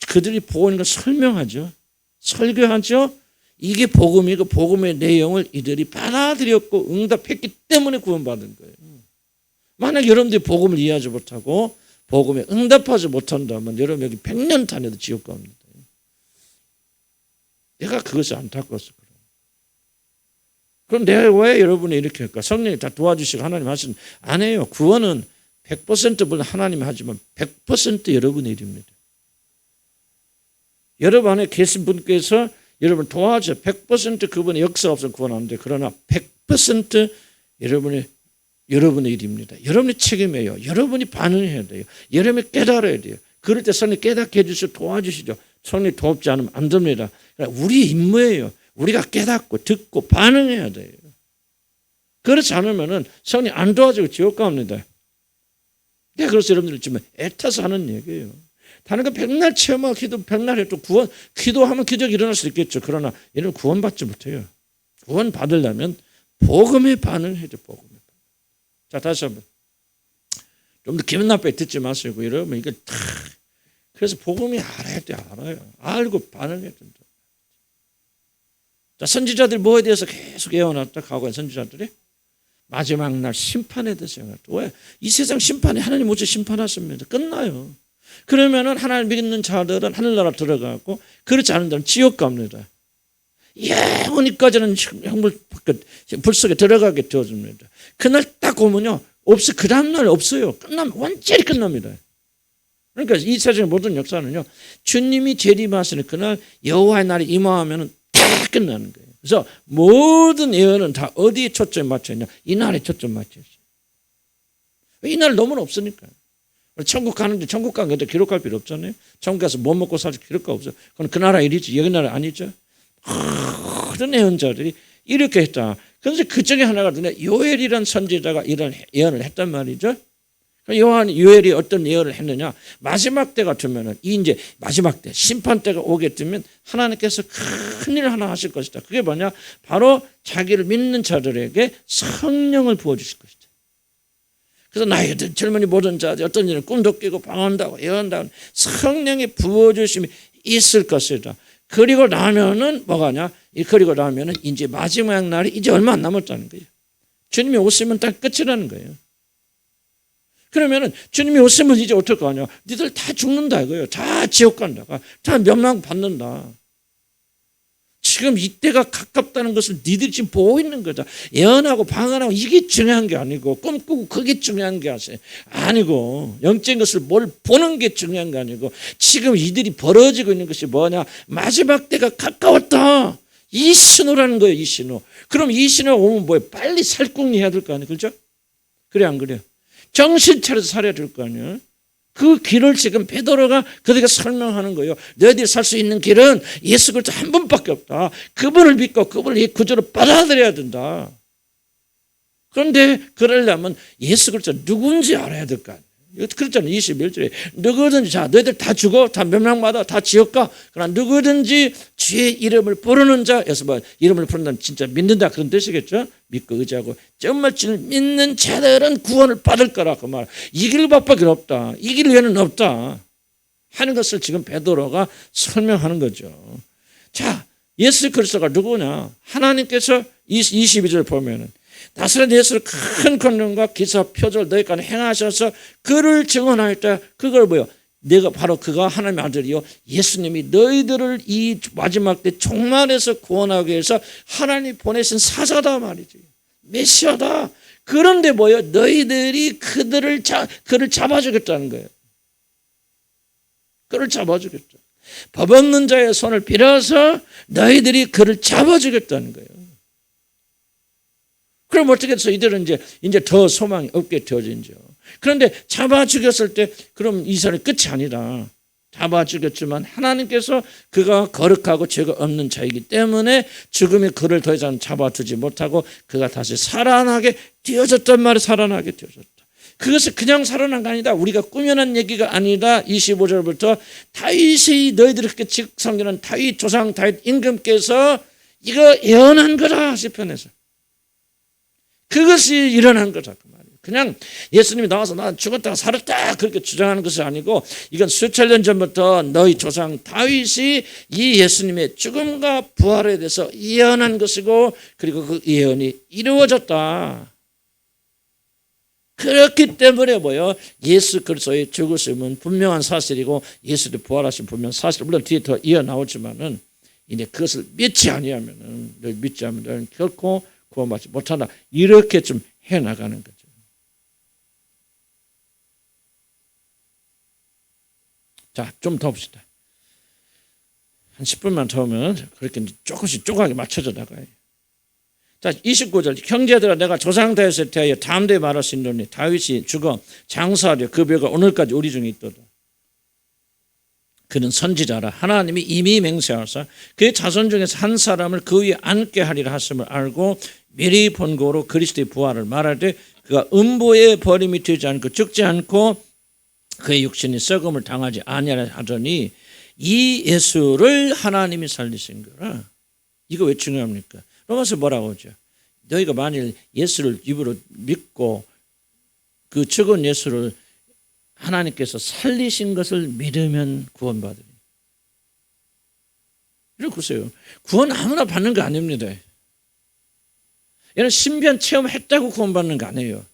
Speaker 1: 그들이 보고 있는 걸 설명하죠. 설교하죠. 이게 복음이고 복음의 내용을 이들이 받아들였고 응답했기 때문에 구원받은 거예요. 만약 여러분들이 복음을 이해하지 못하고 복음에 응답하지 못한다면 여러분 여기 100년 다녀도 지옥 갑니다. 내가 그것이 안타까웠어. 그럼 내가 왜 여러분이 이렇게 할까? 성령이 다 도와주시고 하나님 하신 안 해요. 구원은 100% 물론 하나님이 하지만 100% 여러분의 일입니다. 여러분 안에 계신 분께서 여러분 도와줘. 100% 그분의 역사 없으면 구원 안 돼. 그러나 100% 여러분의 일입니다. 여러분의 책임이에요. 여러분이 반응해야 돼요. 여러분이 깨달아야 돼요. 그럴 때 성령이 깨닫게 해주시고 도와주시죠. 성령이 돕지 않으면 안 됩니다. 우리의 임무예요. 우리가 깨닫고 듣고 반응해야 돼요. 그렇지 않으면 성령이 안 도와주고 지옥 갑니다. 그래서 여러분들 지금 애타서 하는 얘기예요. 다른 거 백날 체험하고 기도 백날 해도 기도하면 기적이 일어날 수 있겠죠. 그러나 얘는 구원받지 못해요. 구원 받으려면 복음에 반응해야죠. 복음에. 자, 다시 한번. 좀 더 기분 나쁘게 듣지 마시고 여러분 이거 다 그래서 복음이 알아야 돼. 알아요. 알고 반응해야 된다. 자, 선지자들이 뭐에 대해서 계속 예언했다. 과거의 선지자들이 마지막 날 심판에 대해서 예언했다. 왜? 이 세상 심판에 하나님 오셔 심판하십니다. 끝나요. 그러면은 하나님 믿는 자들은 하늘나라 들어가고 그렇지 않은 자는 지옥 갑니다. 영원히까지는 불 속에 들어가게 되어집니다. 그날 딱 오면요 그 다음날 없어요. 완전히 끝납니다. 그러니까 이 세상의 모든 역사는요 주님이 재림하시는 그날 여호와의 날이 임하면은 다 끝나는 거예요. 그래서 모든 예언은 다 어디에 초점이 맞춰 있냐? 이 날에 초점 맞춰 있어요. 이 날 너무 없으니까. 천국 가는데 천국 간 것도 기록할 필요 없잖아요. 천국 가서 뭐 먹고 살지 기록할 없어요. 그건 그 나라 일이지 여기 나라 아니죠. 그런 예언자들이 이렇게 했다. 그런데 그 중에 하나가 요엘이라는 선지자가 이런 예언을 했단 말이죠. 요엘이 어떤 예언을 했느냐. 마지막 때 같으면은 이제 마지막 때 심판 때가 오게 되면 하나님께서 큰 일을 하나 하실 것이다. 그게 뭐냐? 바로 자기를 믿는 자들에게 성령을 부어주실 것이다. 그래서 나이 든 젊은이 모든 자들 어떤 일은 꿈도 끼고 방언다고 예언다고 성령이 부어주심이 있을 것이다. 그리고 나면은 뭐가냐? 그리고 나면은 이제 마지막 날이 이제 얼마 안 남았다는 거예요. 주님이 오시면 딱 끝이라는 거예요. 그러면은 주님이 오시면 이제 어떨 거 아니야? 니들 다 죽는다 이거예요. 다 지옥 간다. 다 멸망 받는다. 지금 이때가 가깝다는 것을 니들이 지금 보고 있는 거다. 예언하고 방언하고 이게 중요한 게 아니고 꿈꾸고 그게 중요한 게 아니고 영적인 것을 뭘 보는 게 중요한 게 아니고 지금 이들이 벌어지고 있는 것이 뭐냐? 마지막 때가 가까웠다. 이 신호라는 거예요. 이 신호. 그럼 이 신호가 오면 뭐예요? 빨리 살궁리해야 될 거 아니에요. 그렇죠? 그래 안 그래요? 정신 차려서 살아야 될 거 아니에요. 그 길을 지금 베드로가 그들에게 설명하는 거예요. 너희들이 살 수 있는 길은 예수 그리스도 한 분밖에 없다. 그분을 믿고 그분을 이 구주로 받아들여야 된다. 그런데 그러려면 예수 그리스도 누군지 알아야 될 거 아니에요. 그랬잖아요. 21절에 누구든지 자 너희들 다 죽어 다 멸망받아 다 지옥 가. 그러나 누구든지 주의 이름을 부르는 자에서 뭐 이름을 부른다는 진짜 믿는다 그런 뜻이겠죠. 믿고 의지하고 정말 주를 믿는 자들은 구원을 받을 거라 그 말. 이 길밖에 없다. 이 길 외에는 없다 하는 것을 지금 베드로가 설명하는 거죠. 자, 예수 그리스도가 누구냐? 하나님께서 22절 보면은 나사렛 예수를 큰 권능과 기사 표적을 너희까지 행하셔서 그를 증언할 때 그걸 뭐요? 내가 바로 그가 하나님의 아들이요 예수님이 너희들을 이 마지막 때 종말에서 구원하기 위해서 하나님이 보내신 사자다 말이지. 메시아다. 그런데 뭐요? 너희들이 그를 잡아주겠다는 거예요. 그를 잡아주겠다. 법 없는 자의 손을 빌어서 너희들이 그를 잡아주겠다는 거예요. 그럼 어떻게 해서 이들은 이제 더 소망이 없게 되어진죠. 그런데 잡아 죽였을 때 그럼 이 사람이 끝이 아니라 잡아 죽였지만 하나님께서 그가 거룩하고 죄가 없는 자이기 때문에 죽음이 그를 더 이상 잡아두지 못하고 그가 다시 살아나게 되어졌단 말이에요. 살아나게 되어졌다. 그것이 그냥 살아난 게 아니다. 우리가 꾸며낸 얘기가 아니다. 25절부터 다윗이 너희들이 그렇게 섬기는 다윗 조상 다윗 임금께서 이거 예언한 거다. 시편에서. 그것이 일어난 거다 그 말이에요. 그냥 예수님이 나와서 나 죽었다가 살았다 그렇게 주장하는 것이 아니고 이건 수천 년 전부터 너희 조상 다윗이 이 예수님의 죽음과 부활에 대해서 예언한 것이고 그리고 그 예언이 이루어졌다. 그렇기 때문에 뭐요? 예수 그리스도의 죽으심은 분명한 사실이고 예수의 부활하신 분명한 사실. 물론 뒤에 더 이어 나오지만은 이제 그것을 믿지 아니하면은 믿지 않으면 결코 구원받지 못한다. 이렇게 좀 해나가는 거죠. 자, 좀 더 봅시다. 한 10분만 더 하면 그렇게 조금씩 쪼가게 맞춰져 나가요. 자, 29절. 형제들아 내가 조상 다윗에 대하여 담대히 말할 수 있노니 다윗이 죽어 장사하려 그 벼가 오늘까지 우리 중에 있도다. 그는 선지자라 하나님이 이미 맹세하사 그의 자손 중에서 한 사람을 그 위에 앉게 하리라 하심을 알고 미리 본고로 그리스도의 부활을 말할 때 그가 음보의 버림이 되지 않고 죽지 않고 그의 육신이 썩음을 당하지 아니하라 하더니 이 예수를 하나님이 살리신 거라. 이거 왜 중요합니까? 로마서 뭐라고 하죠? 너희가 만일 예수를 입으로 믿고 그 죽은 예수를 하나님께서 살리신 것을 믿으면 구원받으리. 이렇게 보세요. 구원 아무나 받는 거 아닙니다. 얘는 신비한 체험했다고 구원받는 거 아니에요.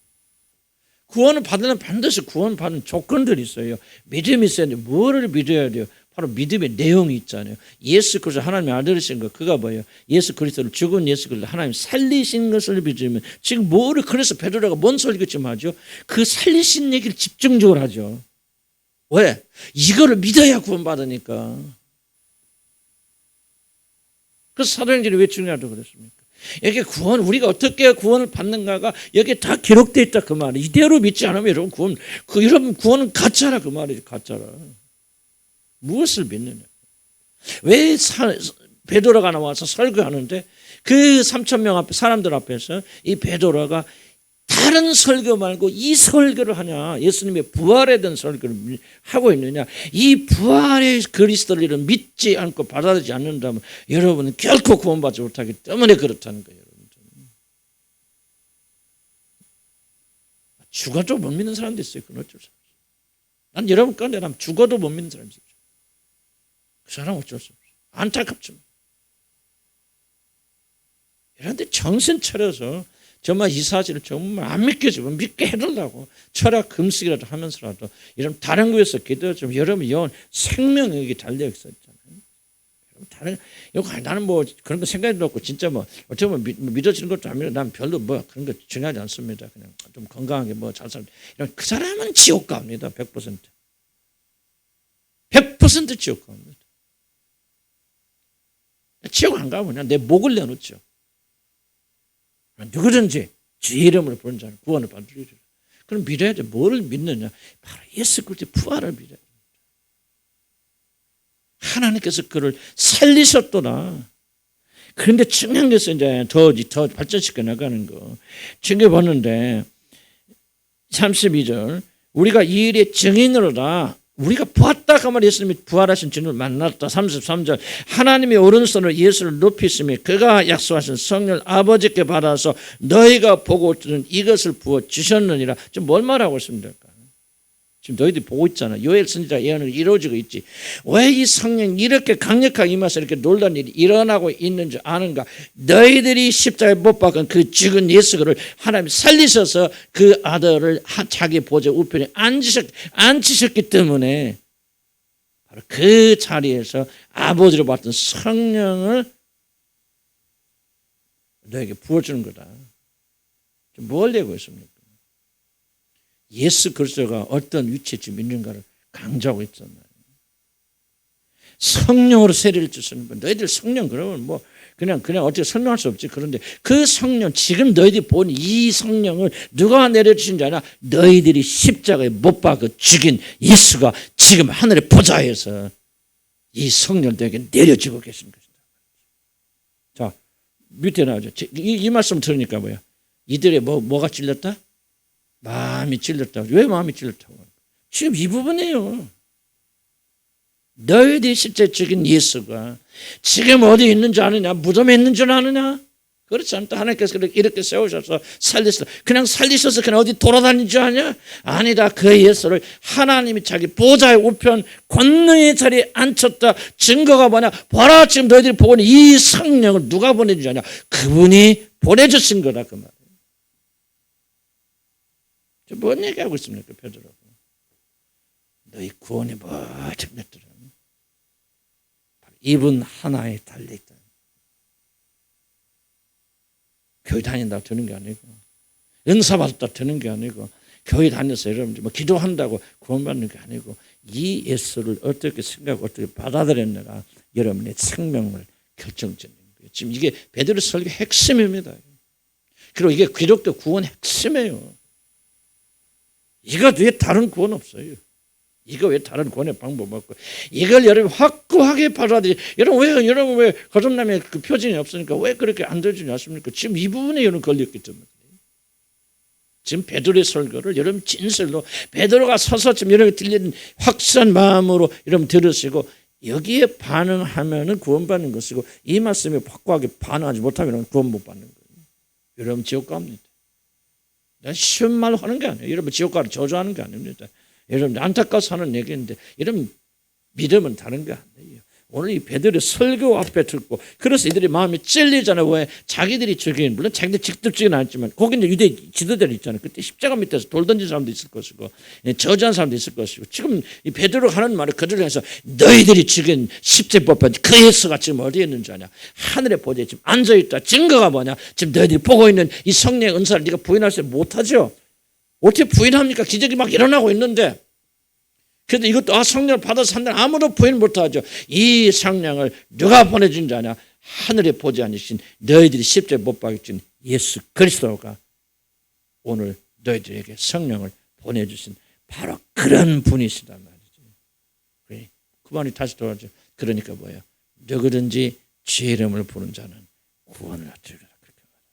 Speaker 1: 구원을 받으려면 반드시 구원받는 조건들이 있어요. 믿음이 있어야 돼요. 뭐를 믿어야 돼요? 바로 믿음의 내용이 있잖아요. 예수 그리스도 하나님의 아들이신 거 그가 뭐예요? 예수 그리스도를 죽은 예수 그리스도 하나님 살리신 것을 믿으면 지금 뭐를 그래서 베드로가 뭔 소리를 지금 하죠? 그 살리신 얘기를 집중적으로 하죠. 왜? 이거를 믿어야 구원받으니까. 그래서 사도행전이 왜 중요하다고 그랬습니까? 여기 구원, 우리가 어떻게 구원을 받는가가 여기 다 기록되어 있다 그 말이에요. 이대로 믿지 않으면 여러분 여러분 구원은 가짜라 그 말이죠. 가짜라. 무엇을 믿느냐. 왜 베드로가 나와서 설교하는데 그 3,000명 앞에 사람들 앞에서 이 베드로가 다른 설교 말고 이 설교를 하냐. 예수님의 부활에 대한 설교를 하고 있느냐. 이 부활의 그리스도를 믿지 않고 받아들이지 않는다면 여러분은 결코 구원받지 못하기 때문에 그렇다는 거예요. 죽어도 못 믿는 사람도 있어요. 그건 어쩔 수 없어요. 난 여러분 가운데 죽어도 못 믿는 사람이 있어요. 그 사람 어쩔 수 없어요. 안타깝지만. 그런데 정신 차려서 정말 이 사실을 정말 안 믿겨지면 믿게 해달라고 철학 금식이라도 하면서라도 이런 다른 곳에서 기도하면 여러분 영혼 생명력이 달려 있었잖아요. 다른 나는 뭐 그런 거 생각도 없고 진짜 뭐 어떻게 보면 믿어지는 것도 아니고 난 별로 뭐 그런 거 중요하지 않습니다. 그냥 좀 건강하게 뭐 잘 살. 그 사람은 지옥 갑니다. 100%. 100% 지옥 갑니다. 지옥 안 가면 그냥 내 목을 내놓죠. 누구든지 주 이름으로 부른 자는 구원을 받으리라. 그럼 믿어야 돼. 뭐를 믿느냐? 바로 예수 그리스도의 부활을 믿어야 돼. 하나님께서 그를 살리셨더라. 그런데 중요한 것은 이제 더 발전시켜 나가는 거. 챙겨봤는데 32절 우리가 이 일의 증인으로다. 우리가 보았다 하면 예수님이 부활하신 주님을 만났다. 33절 하나님의 오른손으로 예수를 높이시며 그가 약속하신 성령을 아버지께 받아서 너희가 보고 들은 이것을 부어 주셨느니라. 지금 뭘 말하고 있습니까? 지금 너희들이 보고 있잖아. 요엘 선지자 예언이 이루어지고 있지. 왜 이 성령이 이렇게 강력하게 임해서 이렇게 놀라운 일이 일어나고 있는지 아는가? 너희들이 십자가에 못 박은 그 죽은 예수를 하나님이 살리셔서 그 아들을 자기 보좌 우편에 앉히셨기 때문에 바로 그 자리에서 아버지로 받던 성령을 너에게 부어주는 거다. 뭘 얘기하고 있습니까? 예수 그리스도가 어떤 위치에 지금 있는가를 강조하고 있잖아요. 성령으로 세례를 주시는 분. 너희들 성령 그러면 뭐 그냥 어떻게 설명할 수 없지. 그런데 그 성령 지금 너희들이 본 이 성령을 누가 내려주신지 아냐? 너희들이 십자가에 못 박아 죽인 예수가 지금 하늘의 보좌에서 이 성령 너에게 내려주고 계신 것이다. 자 밑에 나오죠. 이 말씀 들으니까 뭐야? 이들의 뭐가 찔렸다? 마음이 찔렸다고. 왜 마음이 찔렸다고? 지금 이 부분이에요. 너희들이 실제 죽인 예수가 지금 어디 있는지 아느냐? 무덤에 있는 줄 아느냐? 그렇지 않다. 하나님께서 이렇게 세우셔서 살리셔서 그냥 살리셔서 그냥 어디 돌아다니는 줄 아냐? 아니다. 그 예수를 하나님이 자기 보좌의 우편 권능의 자리에 앉혔다. 증거가 뭐냐? 봐라 지금 너희들이 보고 있는 이 성령을 누가 보내주지 않냐? 그분이 보내주신 거다 그 말. 뭔 얘기하고 있습니까, 베드로가? 너희 구원이 뭐지 맺더라. 이분 하나에 달려있다. 교회 다닌다 되는 게 아니고 은사 받았다 되는 게 아니고 교회 다녀서 여러분 뭐 기도한다고 구원받는 게 아니고 이 예수를 어떻게 생각하고 어떻게 받아들였느냐 여러분의 생명을 결정짓는 거예요. 지금 이게 베드로 설교 핵심입니다. 그리고 이게 기독교 구원 핵심이에요. 이거 외에 다른 구원 없어요. 이거 외에 다른 구원의 방법 없고 이걸 여러분 확고하게 받아들이. 여러분 왜 거듭남의 그 표징이 없으니까 왜 그렇게 안 들어주지 않습니까? 지금 이 부분에 여러분 걸렸기 때문에. 지금 베드로의 설교를 여러분 진실로 베드로가 서서 지금 여러분 들리는 확실한 마음으로 여러분 들으시고 여기에 반응하면은 구원받는 것이고 이 말씀에 확고하게 반응하지 못하면 구원 못 받는 거예요. 여러분 지옥 갑니다. 쉬운 말로 하는 게 아니에요. 여러분 지옥 가를 저주하는 게 아닙니다. 여러분 안타까워서 하는 얘기인데 여러분 믿음은 다른 게 아니에요. 오늘 이 베드로의 설교 앞에 듣고 그래서 이들이 마음이 찔리잖아요. 왜? 자기들이 죽인 물론 자기들 직접 죽이는 않지만 거기 이제 유대 지도자들 있잖아요. 그때 십자가 밑에서 돌 던진 사람도 있을 것이고 저주한 사람도 있을 것이고 지금 이 베드로가 하는 말을 그들을 해서 너희들이 죽인 십자법한 그 예수가 지금 어디에 있는지 아냐? 하늘의 보좌에 지금 앉아있다. 증거가 뭐냐? 지금 너희들이 보고 있는 이 성령의 은사를 네가 부인할 수 못하죠. 어떻게 부인합니까? 기적이 막 일어나고 있는데 그런데 이것도 성령을 받아서 산다는 아무도 부인 못하죠. 이 성령을 누가 보내준 자냐? 하늘에 보지 않으신 너희들이 십자가에 못 박힌 예수 그리스도가 오늘 너희들에게 성령을 보내주신 바로 그런 분이시단 말이죠. 그 말이 다시 돌아오죠. 그러니까 뭐예요? 누구든지 주의 이름을 부르는 자는 구원을 얻으리라. 그렇게 말해요.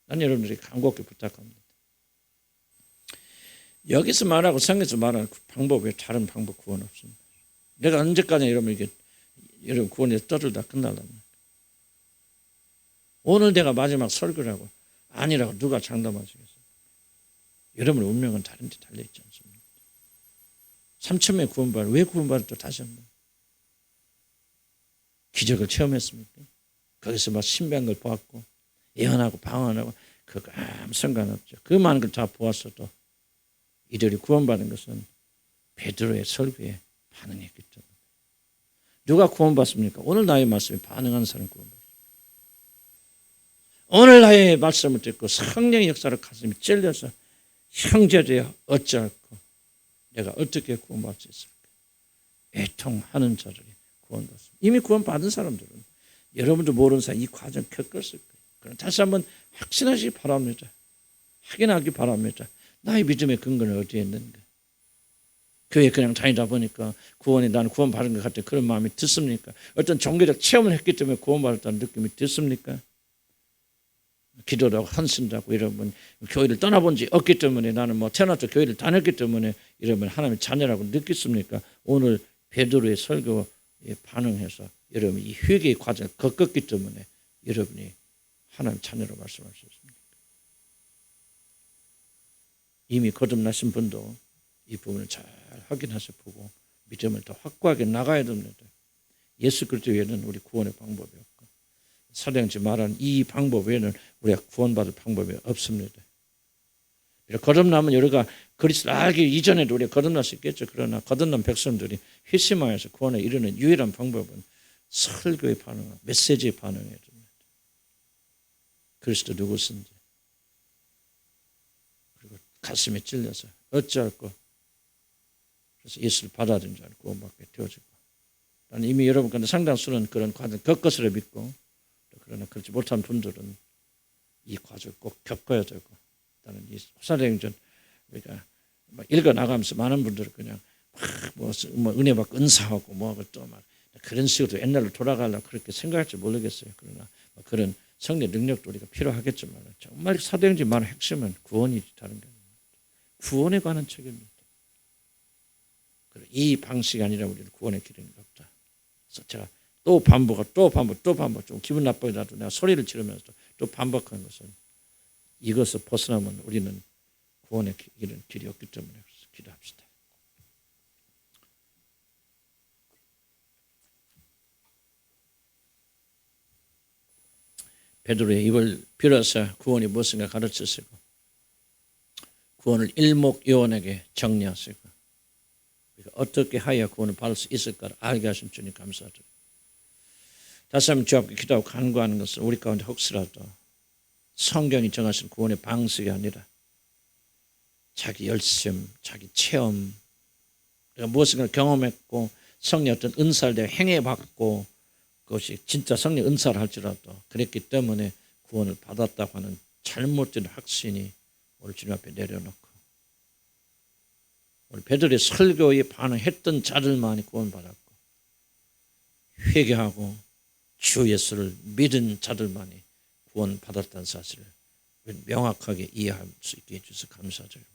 Speaker 1: 난 여러분들이 간곡히 부탁합니다. 여기서 말하고 성경에서 말하는 그 방법 외에 다른 방법 구원 없습니다. 내가 언제까지 여러분 구원에서 떠들다 끝날랍니까? 오늘 내가 마지막 설교라고 아니라고 누가 장담하시겠어요? 여러분의 운명은 다른 데 달려있지 않습니까? 3,000명 구원받을 왜 구원받을 또 다시 한번 기적을 체험했습니까? 거기서 막 신비한 걸 보았고 예언하고 방언하고 그거 아무 상관없죠. 그 많은 걸 다 보았어도 이들이 구원받은 것은 베드로의 설교에 반응했기 때문에. 누가 구원받습니까? 오늘 나의 말씀에 반응하는 사람 구원받습니다. 오늘 나의 말씀을 듣고 성령의 역사를 가슴이 찔려서 형제되어 어찌할꼬 내가 어떻게 구원받을 수 있을까? 애통하는 자들이 구원받습니다. 이미 구원받은 사람들은 여러분도 모르는 사이 이 과정 겪었을 거예요. 그럼 다시 한번 확신하시기 바랍니다. 확인하기 바랍니다. 나의 믿음의 근거는 어디에 있는가? 교회 그냥 다니다 보니까 구원이 나는 구원받은 것 같은 그런 마음이 드습니까? 어떤 종교적 체험을 했기 때문에 구원받았다는 느낌이 드습니까? 기도도 하고 헌신도 하고 여러분 교회를 떠나본 지 없기 때문에 나는 태어나서 교회를 다녔기 때문에 여러분 하나님의 자녀라고 느꼈습니까? 오늘 베드로의 설교에 반응해서 여러분 이 회개의 과정을 겪었기 때문에 여러분이 하나님의 자녀로 말씀할 수 있습니다. 이미 거듭나신 분도 이 부분을 잘 확인해서 보고 믿음을 더 확고하게 나가야 됩니다. 예수 그리스도 외에는 우리 구원의 방법이 없고 사도행전 말하는 이 방법 외에는 우리가 구원받을 방법이 없습니다. 거듭나면 우리가 그리스도를 알기 이전에도 우리가 거듭날 수 있겠죠. 그러나 거듭난 백성들이 회심하여서 구원에 이르는 유일한 방법은 설교에 반응하고 메시지에 반응해야 됩니다. 그리스도 누구신지 그리고 가슴에 찔려서 어찌할꼬 그래서 예수를 받아들인 자는 구원받게 되어지고 나는 이미 여러분 가운데 상당수는 그런 과정 겪었으려 믿고 그러나 그렇지 못한 분들은 이 과정을 꼭 겪어야 되고 나는 이 사도행전 우리가 막 읽어 나가면서 많은 분들은 그냥 뭐 은혜 받고 은사하고 뭐하고 또 막 그런 식으로 옛날로 돌아가려고 그렇게 생각할지 모르겠어요. 그러나 그런 성령 능력도 우리가 필요하겠지만 정말 사도행전 말의 핵심은 구원이 다른 게 아닙니다. 구원에 관한 책입니다. 이 방식이 아니라 우리는 구원의 길은 없다. 그래서 제가 또 반복 좀 기분 나쁘게 나도 내가 소리를 지르면서 또 반복하는 것은 이것을 벗어나면 우리는 구원의 길이 없기 때문에 기도합시다. 베드로의 입을 빌어서 구원이 무엇인가 가르치시고 구원을 일목요원에게 정리하시고 어떻게 하여 구원을 받을 수 있을까를 알게 하신 주님 감사드립니다. 다시 한번 주 앞에 기도하고 간구하는 것은 우리 가운데 혹시라도 성경이 정하신 구원의 방식이 아니라 자기 열심, 자기 체험, 내가 무엇인가 경험했고 성령 어떤 은사를 내가 행해봤고 그것이 진짜 성령 은사를 할지라도 그랬기 때문에 구원을 받았다고 하는 잘못된 확신이 오늘 주님 앞에 내려놓고 오늘 베드로의 설교에 반응했던 자들만이 구원받았고 회개하고 주 예수를 믿은 자들만이 구원받았다는 사실을 명확하게 이해할 수 있게 해주셔서 감사드립니다.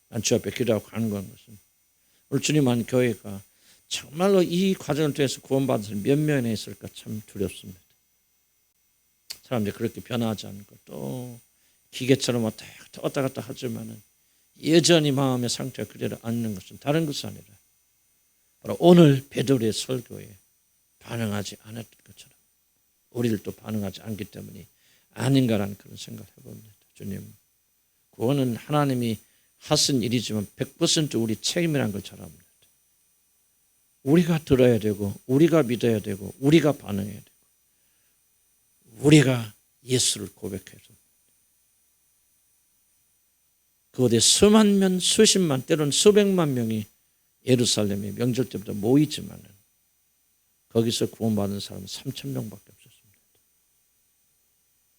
Speaker 1: 난 주 앞에 기도하고 간구한 것은 오늘 주님 안 교회가 정말로 이 과정을 통해서 구원받은 사람이 몇 명이나 있을까 참 두렵습니다. 사람들이 그렇게 변하지 않고 또 기계처럼 왔다 갔다 하지만은 여전히 마음의 상태가 그대로 앉는 것은 다른 것이 아니라 바로 오늘 베드로의 설교에 반응하지 않았던 것처럼 우리를 또 반응하지 않기 때문에 아닌가라는 그런 생각을 해봅니다. 주님, 구원은 하나님이 하신 일이지만 100% 우리 책임이라는 걸 잘 압니다. 우리가 들어야 되고 우리가 믿어야 되고 우리가 반응해야 되고 우리가 예수를 고백해야 됩니다. 그곳에 수만 명, 수십만 때로는 수백만 명이 예루살렘의 명절 때부터 모이지만은 거기서 구원받은 사람은 3,000명밖에 없었습니다.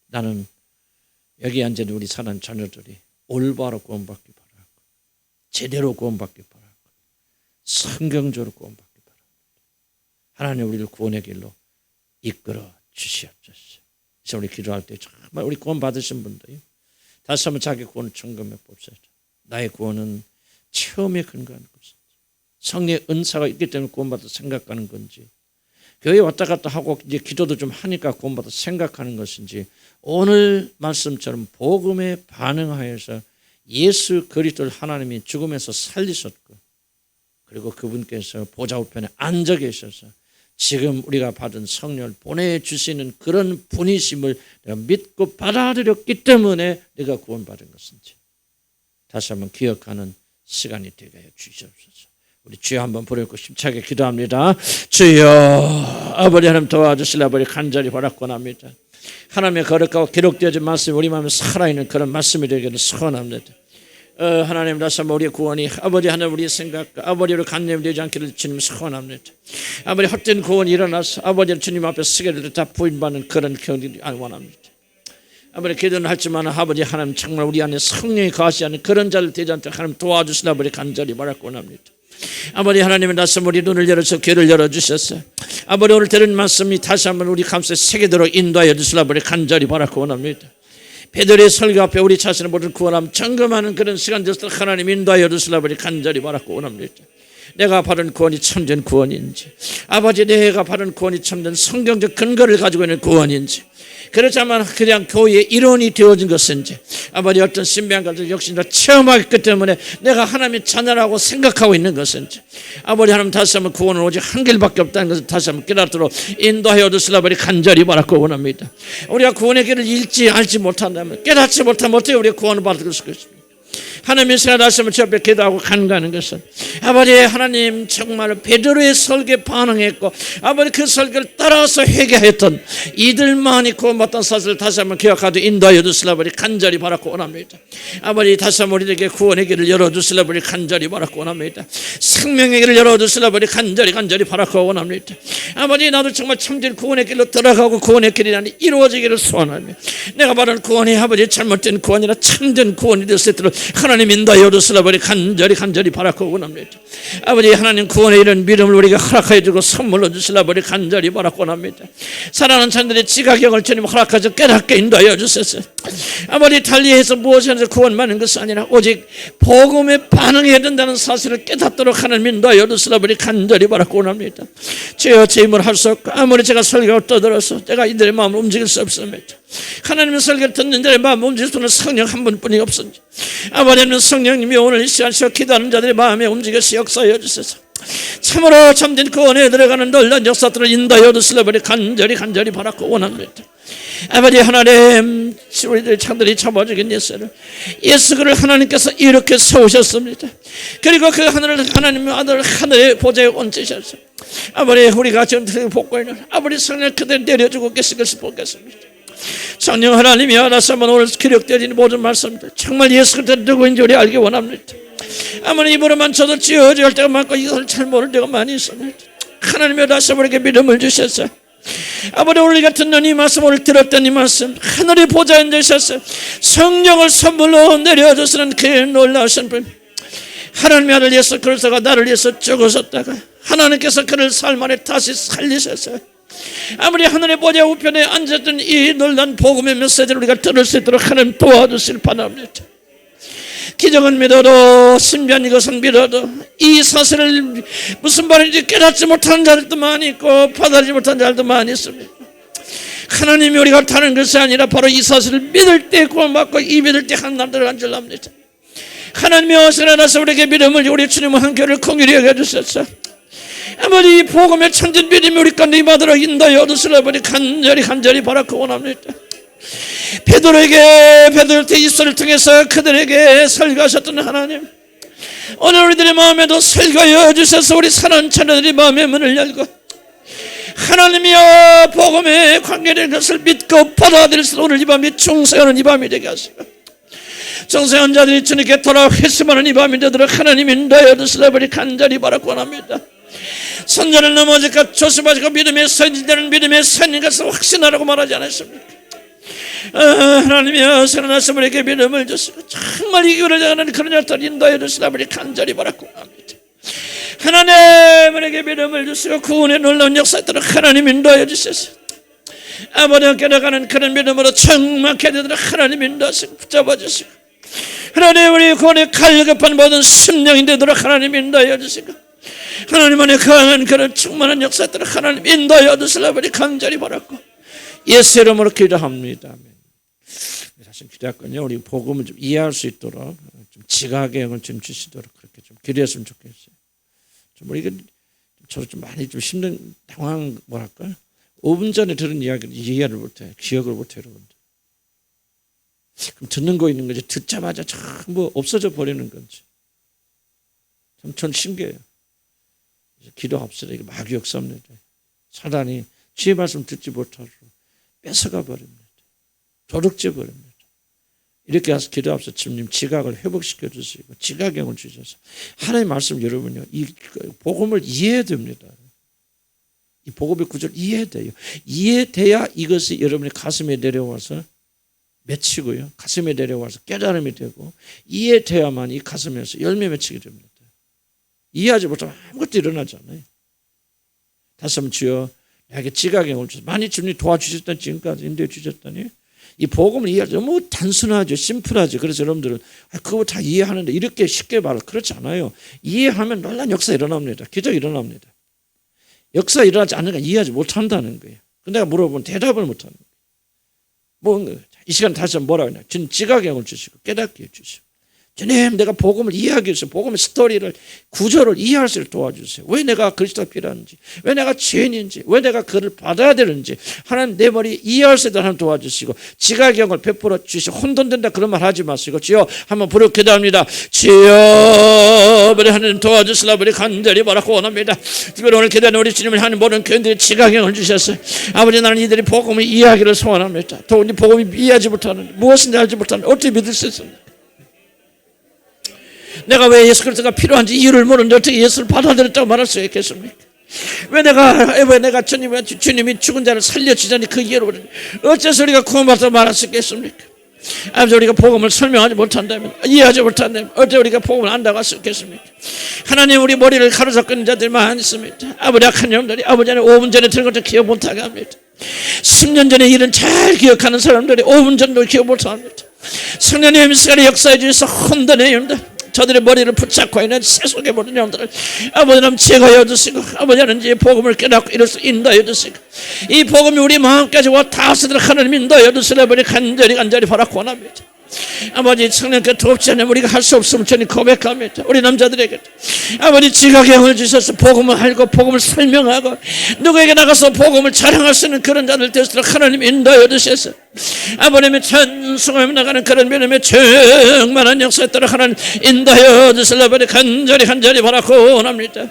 Speaker 1: 나는 여기 앉은 우리 사는 자녀들이 올바로 구원받기 바라고, 제대로 구원받기 바라고, 성경적으로 구원받기 바랍니다. 하나님 우리를 구원의 길로 이끌어 주시옵소서. 그래서 우리 기도할 때 정말 우리 구원 받으신 분들이 다시 한번 자기 구원을 점검해 봅시다. 나의 구원은 체험에 근거하는 것인지, 성령의 은사가 있기 때문에 구원받아 생각하는 건지, 교회 왔다 갔다 하고 이제 기도도 좀 하니까 구원받아 생각하는 것인지, 오늘 말씀처럼 복음에 반응하여서 예수 그리스도를 하나님이 죽음에서 살리셨고, 그리고 그분께서 보좌 우편에 앉아 계셔서 지금 우리가 받은 성령을 보내주시는 그런 분이심을 내가 믿고 받아들였기 때문에 내가 구원받은 것인지 다시 한번 기억하는 시간이 되게 해 주시옵소서. 우리 주여 한번 부르고 힘차게 기도합니다. 주여, 아버지 하나님 도와주시라 아버지 간절히 바라고합니다. 하나님의 거룩하고 기록되어진 말씀이 우리 마음에 살아있는 그런 말씀이 되기를 소원합니다. 하나님 다시 한번 우리의 구원이 아버지 하나님 우리의 생각과 아버지로 간념되지 않기를 주님 소원합니다. 아버지 헛된 구원이 일어나서 아버지를 주님 앞에 쓰게 될 때 다 부인받는 그런 경험이 원합니다. 아버지 기도는 하지만 아버지 하나님 정말 우리 안에 성령이 거하시 않는 그런 자를 되지 않도록 하나님 도와주시라 아버지 간절히 바라고 원합니다. 아버지 하나님의 다시 우리 눈을 열어서 귀를 열어주셨어요. 아버지 오늘 들은 말씀이 다시 한번 우리 감수에 새기도록 인도하여 주시라 아버지 간절히 바라고 원합니다. 베드로의 설교 앞에 우리 자신의 모든 구원함 점검하는 그런 시간 되도록 하나님 인도하여 주시라 아버지 간절히 바라고 원합니다. 내가 받은 구원이 참된 구원인지, 아버지 내가 받은 구원이 참된 성경적 근거를 가지고 있는 구원인지, 그렇지만 그냥 교회의 일원이 되어진 것인지, 아버지 어떤 신비한 역시 다 체험하기 때문에 내가 하나님의 자녀라고 생각하고 있는 것인지, 아버지 하나님 다시 한번 구원은 오직 한 길밖에 없다는 것을 다시 한번 깨닫도록 인도하여 주시라 아버지 간절히 바라고 원합니다. 우리가 구원의 길을 읽지 알지 못한다면, 깨닫지 못하면 어떻게 우리가 구원을 받을 수 있겠습니까? 하나님의 시간 다시 한번 주 앞에 기도하고 간구하는 것은 아버지 하나님 정말 베드로의 설교에 반응했고 아버지 그 설교를 따라서 회개했던 이들만이 구원받던 사실을 다시 한번 기억하도록 인도하여 주시라 아버지 간절히 바라고 원합니다. 아버지 다시 한번 우리에게 구원의 길을 열어주시라 아버지 간절히 바라고 원합니다. 생명의 길을 열어주시라 아버지 간절히 바라고 원합니다. 아버지 나도 정말 참된 구원의 길로 들어가고 구원의 길이라니 이루어지기를 소원하며 내가 받은 구원이 아버지 잘못된 구원이라 참된 구원이 될 수 있도록 하나님 인도하여 주시라 아버지 간절히 바라고 원합니다. 아버지 하나님 구원의 이런 믿음을 우리가 허락하여 주고 선물로 주시라 아버지 간절히 바라고 원합니다. 사랑하는 자들의 지각경을 주님 허락하셔 깨닫게 인도하여 주소서. 아버지 달리해서 무엇이든지 구원받는 것이 아니라 오직 복음에 반응해야 된다는 사실을 깨닫도록 하나님 인도하여 주시라 아버지 간절히 바라고 원합니다. 주여 제 힘을 할 수 없고 아무리 제가 설교를 떠들어서 제가 이들의 마음을 움직일 수 없습니다. 하나님의 설교를 듣는 자의 마음을 움직일 수 있는 성령 한 분뿐이 없습니다. 아버지 하나님 성령님이 오늘 이 시간 기도하는 자들의 마음에 움직여서 역사하여 주소서. 참으로 참된 구원에 들어가는 놀라운 역사들을 인도하여 주시라 아버지 간절히 바라고 원합니다. 아버지 하나님 우리들 창들이 잡아주긴 예수를 하나님께서 이렇게 세우셨습니다. 그리고 그 하나님의 아들 하늘의 보좌에 얹으셔서 아버지 우리가 지금 복고 있는 아버지 성령 그대로 내려주고 계신 것을 보겠습니다. 성령 하나님이 알아서 오늘 기록되어진 모든 말씀들 정말 예수 그리스도 누구인지 우리 알기 원합니다. 아무리 입으로만 저도 찌어질 때가 많고 이것을 잘 모를 때가 많이 있습니다. 하나님이 다시 우리에게 믿음을 주셨어요. 아버지 우리가 듣는 이 말씀 오늘 들었던 이 말씀 하늘의 보좌에 앉으셔서 성령을 선물로 내려주시는 그 놀라우신 분 하나님의 아들 예수 그리스도가 나를 위해서 죽으셨다가 하나님께서 그를 삶 안에 다시 살리셨어요. 아무리 하늘의 보좌 우편에 앉았던 이 놀란 복음의 메시지를 우리가 들을 수 있도록 하나님 도와주실 바랍니다. 기적은 믿어도 신비한 이것은 믿어도 이 사실을 무슨 말인지 깨닫지 못하는 자들도 많이 있고 받아들이지 못하는 자들도 많이 있습니다. 하나님이 우리가 타는 것이 아니라 바로 이 사실을 믿을 때 구원받고 이 믿을 때 하나님을 안 줄 압니다. 하나님이 어서나서 우리에게 믿음을 우리 주님의 한 교회를 긍휼히 여겨주셨어. 아버지 복음의 참된 믿음이 우리 가운데 임하도록 인도하여 주시라 아버지 간절히 바라고 원합니다. 베드로를 이스라엘을 통해서 그들에게 설교하셨던 하나님 오늘 우리들의 마음에도 설교하여 주셔서 우리 사랑하는 자녀들의 마음의 문을 열고 하나님이여 복음에 관계된 것을 믿고 받아들일 수 오늘 이 밤이 중생하는 이 밤이 되게 하시고 중생한 자들이 주님께 돌아와 회심하는 이 밤이 되도록 하나님 인도하여 주시라 아버지 간절히 바라고 원합니다. 선자를 넘어질까 조심하시고 믿음의 선지자는 믿음의 선인 것을 확신하라고 말하지 않았습니까? 하나님이여 살아나서 우리에게 믿음을 주시고 정말 이 교회를 향하는 그런 일들 인도해 주시라 우리 간절히 바라고 합니다. 하나님 우리에게 믿음을 주시고 구원의 놀라운 역사들을 하나님 인도해 주셔서 아버지와 깨어나가는 그런 믿음으로 충만케 되도록 하나님 인도하시고 붙잡아 주시고 하나님 우리 구원의 갈급한 모든 심령이 되도록 하나님 인도해 주시고 하나님 안에 강한 그런 충만한 역사들을 하나님 인도해 주시라 우리 간절히 바라고 예수 이름으로 기도합니다. 사실 기도할건요 우리 복음을 좀 이해할 수 있도록 좀 지각의 영을 좀 주시도록 그렇게 좀 기도했으면 좋겠어요. 좀 우리가 저도 좀 많이 좀 힘든 당황 뭐랄까 5분 전에 들은 이야기를 이해를 못해 기억을 못해 여러분들. 그럼 듣는 거 있는 거지 듣자마자 전부 없어져 버리는 건지 참 전 신기해요. 기도합시다. 이게 마귀 역사입니다. 사단이 주의 말씀 듣지 못하도록 뺏어가 버립니다. 도둑질 버립니다. 이렇게 해서 기도합시다. 주님 지각을 회복시켜 주시고 지각영을 주셔서 하나님의 말씀 여러분요 이 복음을 이해해야 됩니다. 이 복음의 구절을 이해해야 돼요. 이해돼야 이것이 여러분의 가슴에 내려와서 맺히고요. 가슴에 내려와서 깨달음이 되고 이해돼야만 이 가슴에서 열매 맺히게 됩니다. 이해하지 못하면 아무것도 일어나지 않아요. 다시 한번 주여 내게 지각영을 주셔서 많이 주님 도와주셨던 지금까지 인도해 주셨더니 이 복음을 이해하지 너무 단순하죠. 심플하죠. 그래서 여러분들은 그거 다 이해하는데 이렇게 쉽게 말을 그렇지 않아요. 이해하면 놀라운 역사 일어납니다. 기적이 일어납니다. 역사 일어나지 않으니까 이해하지 못한다는 거예요. 내가 물어보면 대답을 못하는 거예요. 이 시간 다시 한번 뭐라고 하냐. 주님 지각영을 주시고 깨닫게 해주시고 주님 내가 복음을 이해하기 위해서 복음의 스토리를 구조를 이해할 수 있도록 도와주세요. 왜 내가 그리스도가 필요한지 왜 내가 죄인인지 왜 내가 그를 받아야 되는지 하나님 내 머리 이해할 수 있도록 하나님 도와주시고 지각영을 베풀어 주시고 혼돈된다 그런 말 하지 마시고 주여 한번 부르고 기도합니다. 주여 우리 하나님 도와주시라 우리 간절히 바라고 원합니다. 특별히 오늘 기도하는 우리 주님을 하는 모든 교인들이 지각영을 주셨어요. 아버지 나는 이들이 복음을 이해하기를 소원합니다. 또 우리 복음을 이해하지 못하는 무엇인지 알지 못하는 어떻게 믿을 수 있습니까? 내가 왜 예수 그리스도가 필요한지 이유를 모르는데 어떻게 예수를 받아들였다고 말할 수 있겠습니까? 왜 내가 주님이 죽은 자를 살려주자니 그 이해를 모르는데 어째서 우리가 구원받았다고 말할 수 있겠습니까? 아버지 우리가 복음을 설명하지 못한다면 이해하지 못한다면 어째 우리가 복음을 안다고 할 수 있겠습니까? 하나님 우리 머리를 가로잡고 있는 자들이 많이 있습니다. 아버지 악한 놈들이 아버지 안에 5분 전에 들은 것도 기억 못하게 합니다. 10년 전에 일은 잘 기억하는 사람들이 5분 전도 기억 못합니다. 성령님의 시간에 역사해 주셔서 혼돈의 영들 저들의 머리를 붙잡고 있는 세속의 모든 영들을 아버지는 제거해 주시고 아버지는 이 복음을 깨닫고 이럴 수 인도해 주시고 이 복음이 우리 마음까지 와 닿아서도록 하나님 인도해 주시라 버리 간절히 바라고 원합니다. 아버지 청년께 두렵지 않으면 우리가 할 수 없으면 저는 고백합니다. 우리 남자들에게 아버지 지각영을 주셔서 복음을 알고 복음을 설명하고 누구에게 나가서 복음을 자랑할 수 있는 그런 자들 되도록 하나님 인도해 주셔서 아버님의 찬송하며 나가는 그런 믿음의 충만한 역사에 따라 하나님 인도해 주시라 버리 간절히 바라고 원합니다.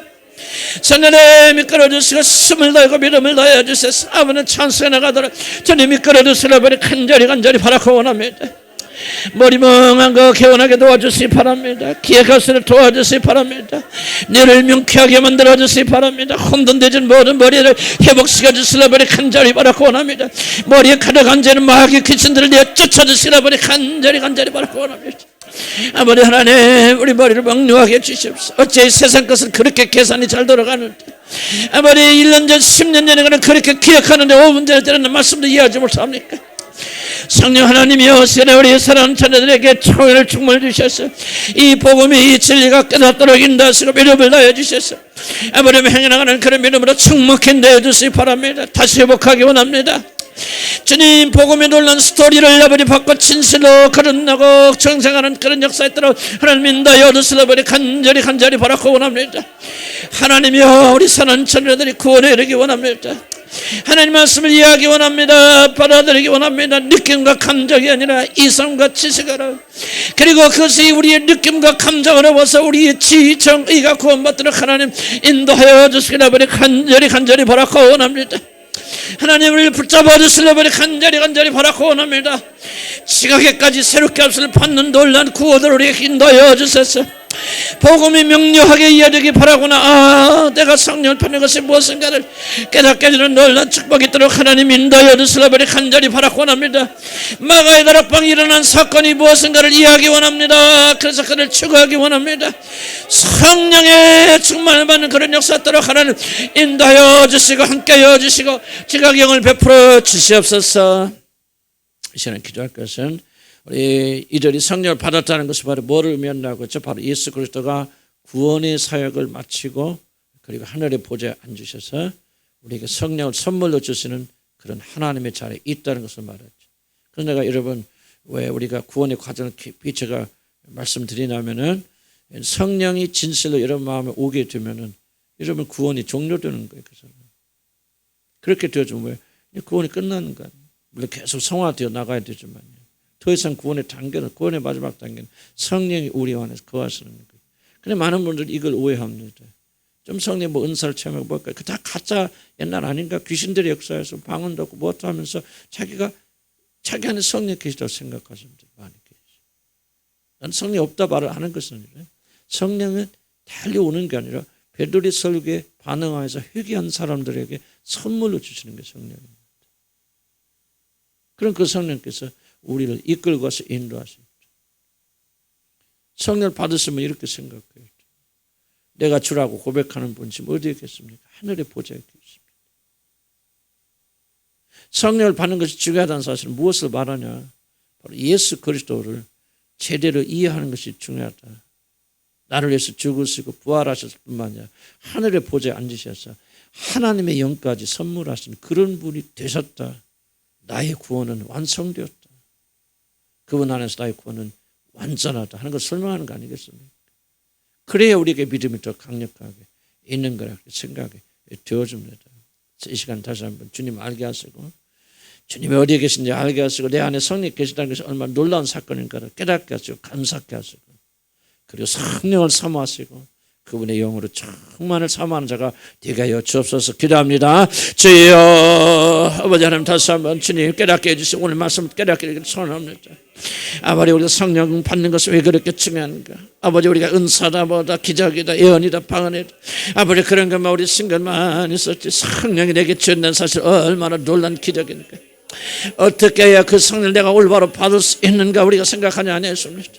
Speaker 1: 성령님 이끌어주시고 숨을 다하고 믿음을 다해 주셔서 아버지는 찬송해 나가도록 주님 이끌어주시라 버리 간절히 바라고 원합니다. 머리 멍한 거 개운하게 도와주시기 바랍니다. 기억할수록 도와주시기 바랍니다. 뇌를 명쾌하게 만들어주시기 바랍니다. 혼돈되진 모든 머리를 회복시켜 주시라 버리 간절히 바라고 원합니다. 머리에 가득한 죄는 마귀 귀신들을 내어 쫓아주시라 버리 간절히 바라고 원합니다. 아버지 하나님 우리 머리를 명료하게 해주십시오. 어째 세상 것은 그렇게 계산이 잘 돌아가는데 아버지 1년 전 10년 전에 그는 그렇게 기억하는데 5분 전에 때리는 말씀도 이해하지 못합니까? 성령 하나님이여 우리 사랑하는 자녀들에게 총회를 충만해 주셔서 이 복음이 이 진리가 깨닫도록 인도하시고 믿음을 다해 주셔서 아버지 행해나가는 그런 믿음으로 충만케 내어주시기 바랍니다. 다시 회복하기 원합니다. 주님 복음의 놀란 스토리를 아버지 받고 진실로 거듭나고 정생하는 그런 역사에 따라 하나님 인도하여 주시라 버리 간절히 바라고 원합니다. 하나님이여 우리 사랑하는 자녀들이 구원에 이르기 원합니다. 하나님 말씀을 이해하기 원합니다. 받아들이기 원합니다. 느낌과 감정이 아니라 이성과 지식으로 그리고 그것이 우리의 느낌과 감정으로 와서 우리의 지정의가 구원받도록 하나님 인도하여 주시기를 버리 간절히 바라고 원합니다. 하나님 우리를 붙잡아 주시려 버리 간절히 바라고 원합니다. 지각에까지 새롭게 앞을 받는 놀란 구원을 우리에게 인도하여 주셔서 복음이 명료하게 이해되기 바라구나. 내가 성령을 받는 것이 무엇인가를 깨닫게 해주는 놀라운 축복이 있도록 하나님 인도하여 주시라버리 간절히 바라고 원합니다. 마가의 다락방에 일어난 사건이 무엇인가를 이해하기 원합니다. 그래서 그를 추구하기 원합니다. 성령의 충만을 받는 그런 역사 있도록 하나님 인도하여 주시고 함께하여 주시고 지각영을 베풀어 주시옵소서. 이 시간에 기도할 것은 우리 이들이 성령을 받았다는 것이 바로 뭐를 의미한다고 했죠? 바로 예수 그리스도가 구원의 사역을 마치고 그리고 하늘의 보좌에 앉으셔서 우리에게 성령을 선물로 주시는 그런 하나님의 자리에 있다는 것을 말했죠. 그래서 내가 여러분 왜 우리가 구원의 과정을 깊이 제가 말씀드리냐면은 성령이 진실로 여러분 마음에 오게 되면은 여러분 구원이 종료되는 거예요. 그렇게 되어지면 왜 구원이 끝나는 거예요. 물론 계속 성화되어 나가야 되지만요. 더 이상 구원의 단계는 구원의 마지막 단계는 성령이 우리 안에서 거하시는 거예요. 근데 많은 분들이 이걸 오해합니다. 좀 성령 뭐 은사를 체험하고 뭘까? 그 다 가짜 옛날 아닌가? 귀신들의 역사에서 방언도 없고 뭐도 하면서 자기 안에 성령 계시다고 생각하시는 분들이 많이 계시죠. 난 성령 없다 말을 하는 것은 아니라 성령은 달려오는 게 아니라 베드로의 설교에 반응하여서 회개한 사람들에게 선물로 주시는 게 성령입니다. 그럼 그 성령께서 우리를 이끌고 가서 인도하십니다. 성령을 받으시면 이렇게 생각해요. 내가 주라고 고백하는 분 지금 어디에 계십니까? 하늘의 보좌에 계십니다. 성령을 받는 것이 중요하다는 사실은 무엇을 말하냐? 바로 예수 그리스도를 제대로 이해하는 것이 중요하다. 나를 위해서 죽으시고 부활하셨을 뿐만 아니라 하늘의 보좌에 앉으셔서 하나님의 영까지 선물하신 그런 분이 되셨다. 나의 구원은 완성되었다. 그분 안에서 나의 구원은 완전하다 하는 걸 설명하는 거 아니겠습니까? 그래야 우리에게 믿음이 더 강력하게 있는 거라 생각이 되어집니다. 이 시간 다시 한번 주님 알게 하시고 주님이 어디에 계신지 알게 하시고 내 안에 성령 계시다는 것이 얼마나 놀라운 사건인가를 깨닫게 하시고 감사케 하시고 그리고 성령을 사모하시고 그분의 영으로 충만을 사모하는 자가 되게 하여 주옵소서. 기도합니다. 주여 아버지 하나님 다시 한번 주님 깨닫게 해주시고 오늘 말씀 깨닫게 해주시기 소원합니다. 아버지 우리가 성령 받는 것이 왜 그렇게 중요한가? 아버지 우리가 은사다 뭐다 기적이다 예언이다 방언이다 아버지 그런 것만 우리 생각만 있었지 성령이 내게 주었다는 사실 얼마나 놀란 기적인가? 어떻게 해야 그 성령을 내가 올바로 받을 수 있는가 우리가 생각하냐 아니었습니다.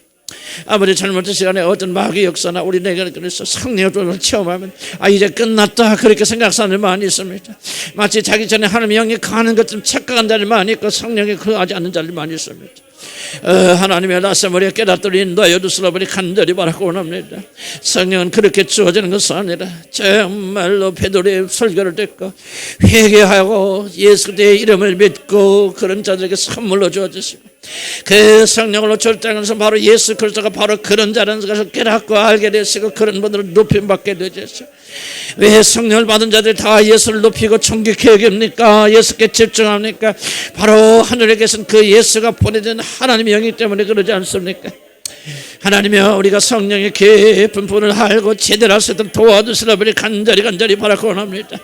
Speaker 1: 아버지 잘못된 시간에 어떤 마귀의 역사나 우리 내가 그래서 성령을 체험하면 이제 끝났다 그렇게 생각하는 사람이 많이 있습니다. 마치 자기 전에 하나님의 영이 가는 것처럼 착각한 자들이 많이 있고 성령이 거하지 않는 자들이 많이 있습니다. 하나님의 말씀 우리가 깨닫도록 인도하여 주시라 우리 간절히 바라고 원합니다. 성령은 그렇게 주어지는 것은 아니라 정말로 베드로의 설교를 듣고 회개하고 예수 그리스도의 이름을 믿고 그런 자들에게 선물로 주어주시고 그 성령으로 절대하면서 바로 예수 그리스도가 바로 그런 자라는 것을 깨닫고 알게 되시고 그런 분들을 높임받게 되죠. 왜 성령을 받은 자들이 다 예수를 높이고 존귀케 여깁니까? 예수께 집중합니까? 바로 하늘에 계신 그 예수가 보내준 하나님의 영이기 때문에 그러지 않습니까? 하나님이여 우리가 성령의 깊은 분을 알고 제대로 할 수 있도록 도와주시라 우리 간절히 바라고 원합니다.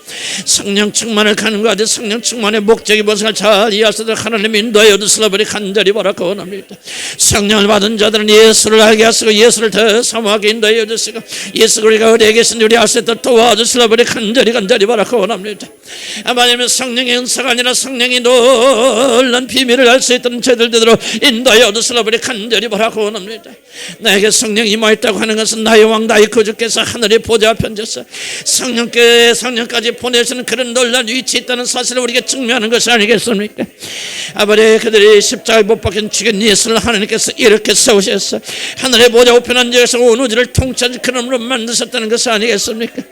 Speaker 1: 성령 충만을 간구하되 성령 충만의 목적이 무엇인가 잘 이해할 수 있도록 하나님 인도하여 주시라 우리 간절히 바라고 원합니다. 성령을 받은 자들은 예수를 알게 하시고 예수를 더 사모하게 인도하여 주시고 예수가 우리가 어디에 계신지 우리 알 수 있도록 도와주시라 우리 간절히 바라고 원합니다. 하나님은 성령의 은사가 아니라 성령이 놀란 비밀을 알 수 있도록 저들대로 인도하여 주시라 우리 간절히 바라고 원합니다. 나에게 성령이 임하였다고 하는 것은 나의 왕 나의 거주께서 하늘의 보좌 앞에 앉아서 성령까지 보내시는 그런 놀라운 위치에 있다는 사실을 우리에게 증명하는 것이 아니겠습니까? 아버지 그들이 십자가에 못 박힌 죽인 예수를 하나님께서 이렇게 세우셔서 하늘의 보좌 우편에 앉아서 온 우주를 통치하는 그런 으로 만드셨다는 것이 아니겠습니까?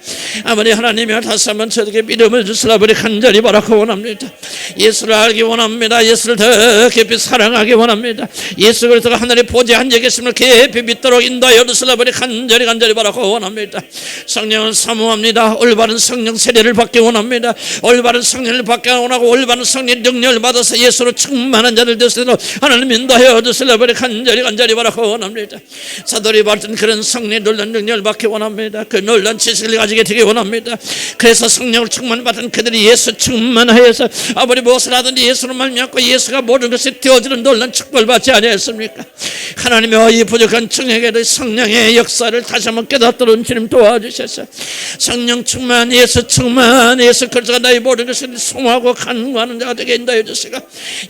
Speaker 1: 아버지 하나님이 다시 한번 저에게 믿음을 주시라 우리 간절히 바라고 원합니다. 예수를 알기 원합니다. 예수를 더 깊이 사랑하기 원합니다. 예수 그리스도가 하늘의 보좌에 앉아 계심을 깊이 믿도록 인도하여 주시라 우리 간절히 바라고 원합니다. 성령을 사모합니다. 올바른 성령 세례를 받기 원합니다. 올바른 성령을 받기 원하고 올바른 성령 능력을 받아서 예수로 충만한 자를 되시도록 하나님 인도하여 주시라 우리 간절히 바라고 원합니다. 사도리 받은 그런 성령의 놀란 능력을 받기 원합니다. 그 놀란 지식을 가지게 되기 원합니다. 그래서 성령을 충만받은 그들이 예수 충만하여서 아버지 무엇을 하든지 예수로 말미암고 예수가 모든 것이 되어지는 놀란 축복을 받지 아니했습니까? 하나님의 이 부족 부족한 청에게도 성령의 역사를 다시 한번 깨닫도록 주님 도와주셔서 성령 충만, 예수 충만, 예수 그리스도가 나의 모든 것을 소모하고 간구하는 자가 되게 인도해 주시고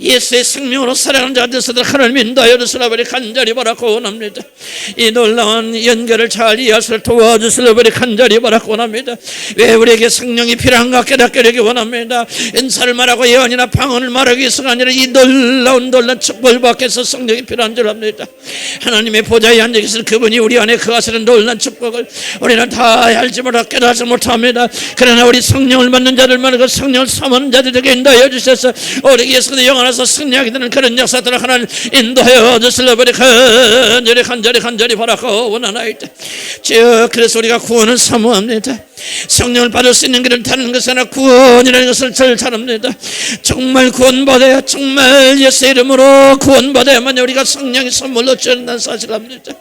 Speaker 1: 예수의 생명으로 살아가는 자가 되어서 하나님 인도하여 주시라 버리 간절히 바라고 원합니다. 이 놀라운 연결을 잘 이해하시를 도와주시라 버리 간절히 바라고 원합니다. 왜 우리에게 성령이 필요한가 깨닫게 되기 원합니다. 인사를 말하고 예언이나 방언을 말하기 위해서가 아니라 이 놀라운 축복을 받기 위해서 성령이 필요한 줄 압니다. 하나님의 보좌에 앉아 계신 그분이 우리 안에 거하시는 놀라운 축복을 우리는 다 알지 못하고 깨닫지 못합니다. 그러나 우리 성령을 받는 자들만 그 성령을 삼는 자들에게 인도하여 주셔서 우리 예수의 영원해서 승리하게 되는 그런 역사들을 하나님 인도하여 주시려 버리 간절히 바라고 원하나이다. 주여, 그래서 우리가 구원을 사모합니다. 성령을 받을 수 있는 길을 타는 것은 아니라 구원이라는 것을 절차합니다. 정말 구원받아야, 정말 예수의 이름으로 구원받아야만 우리가 성령의 선물로 주어진다는 사실을 합니다.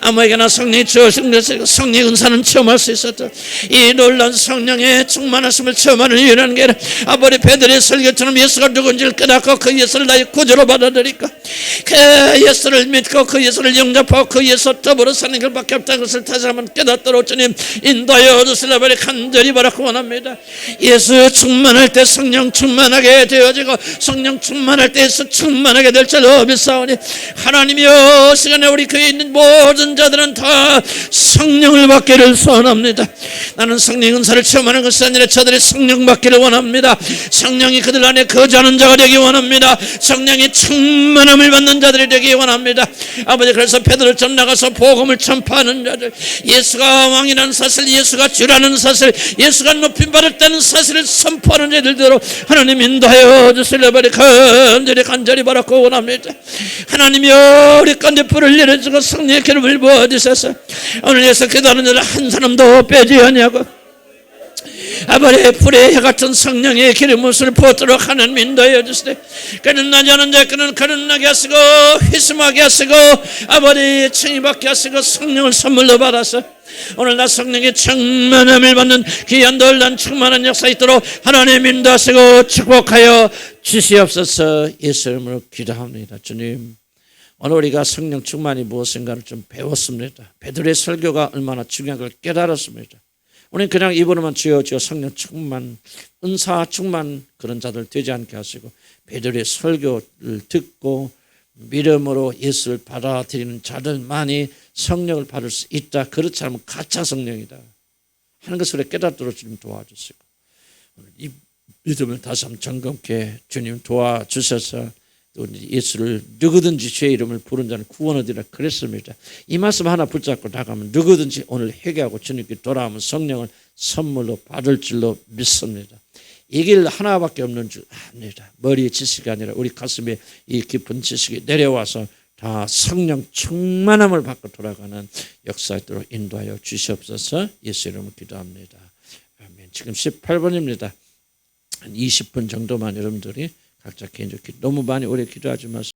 Speaker 1: 아무에게나 성령이 주어진 것을 성령의 은사는 체험할 수 있었다. 이 놀라운 성령의 충만하심을 체험하는 이유라는 게 아버지 베드로의 설교처럼 예수가 누군지를 깨닫고 그 예수를 나의 구주로 받아들이고 그 예수를 믿고 그 예수를 영접하고 그 예수 더불어 사는 것밖에 없다는 것을 다시 한번 깨닫도록 주님 인도하여 주시라 버리 간절히 바라고 원합니다. 예수 충만할 때 성령 충만하게 되어지고 성령 충만할 때 예수 충만하게 될 줄로 믿사오니 하나님이여, 시간에 우리 교회에 있는 모든 자들은 다 성령을 받기를 소원합니다. 나는 성령 은사를 체험하는 것이 아니라 저들이 성령 받기를 원합니다. 성령이 그들 안에 거주하는 자가 되기 원합니다. 성령의 충만함을 받는 자들이 되기 원합니다. 아버지, 그래서 베드로처럼 나가서 복음을 전파하는 자들, 예수가 왕이라는 사실, 예수가 주라는 사실, 예수가 높임받았다는 사실을 선포하는 자들대로 하나님 인도하여 주시려 버리 간절히 바라고 원합니다. 하나님이여, 우리 가운데 불을 내려주고 성령의 기름을 부어주셔서 오늘 예수 기도하는 자를 한 사람도 빼지 아니하고 아버지 불의 해 같은 성령의 기름을 부어도록 하나님 인도하여 주시되 거듭나지 않은 자 그는 거듭나게 하시고 회심하게 하시고 아버지 칭의받게 하시고 성령을 선물로 받아서 오늘 나 성령의 충만함을 받는 귀한 놀란 충만한 역사 있도록 하나님 인도하시고 축복하여 주시옵소서. 예수 이름으로 기도합니다. 주님, 오늘 우리가 성령 충만이 무엇인가를 좀 배웠습니다. 베드로의 설교가 얼마나 중요한 걸 깨달았습니다. 우리는 그냥 입으로만 주여 성령 충만, 은사 충만 그런 자들 되지 않게 하시고 베드로의 설교를 듣고 믿음으로 예수를 받아들이는 자들만이 성령을 받을 수 있다. 그렇지 않으면 가짜 성령이다 하는 것을 깨닫도록 주님 도와주시고 이 믿음을 다시 한번 점검케 주님 도와주셔서 또 예수를 누구든지 주의 이름을 부른 자는 구원 얻으리라 그랬습니다. 이 말씀 하나 붙잡고 나가면 누구든지 오늘 회개하고 주님께 돌아오면 성령을 선물로 받을 줄로 믿습니다. 이 길 하나밖에 없는 줄 압니다. 머리의 지식이 아니라 우리 가슴에 이 깊은 지식이 내려와서 다 성령 충만함을 받고 돌아가는 역사도록 인도하여 주시옵소서. 예수 이름으로 기도합니다. 아멘. 지금 18번입니다. 한 20분 정도만 여러분들이 각자 개인적으로 너무 많이 오래 기도하지 마세요.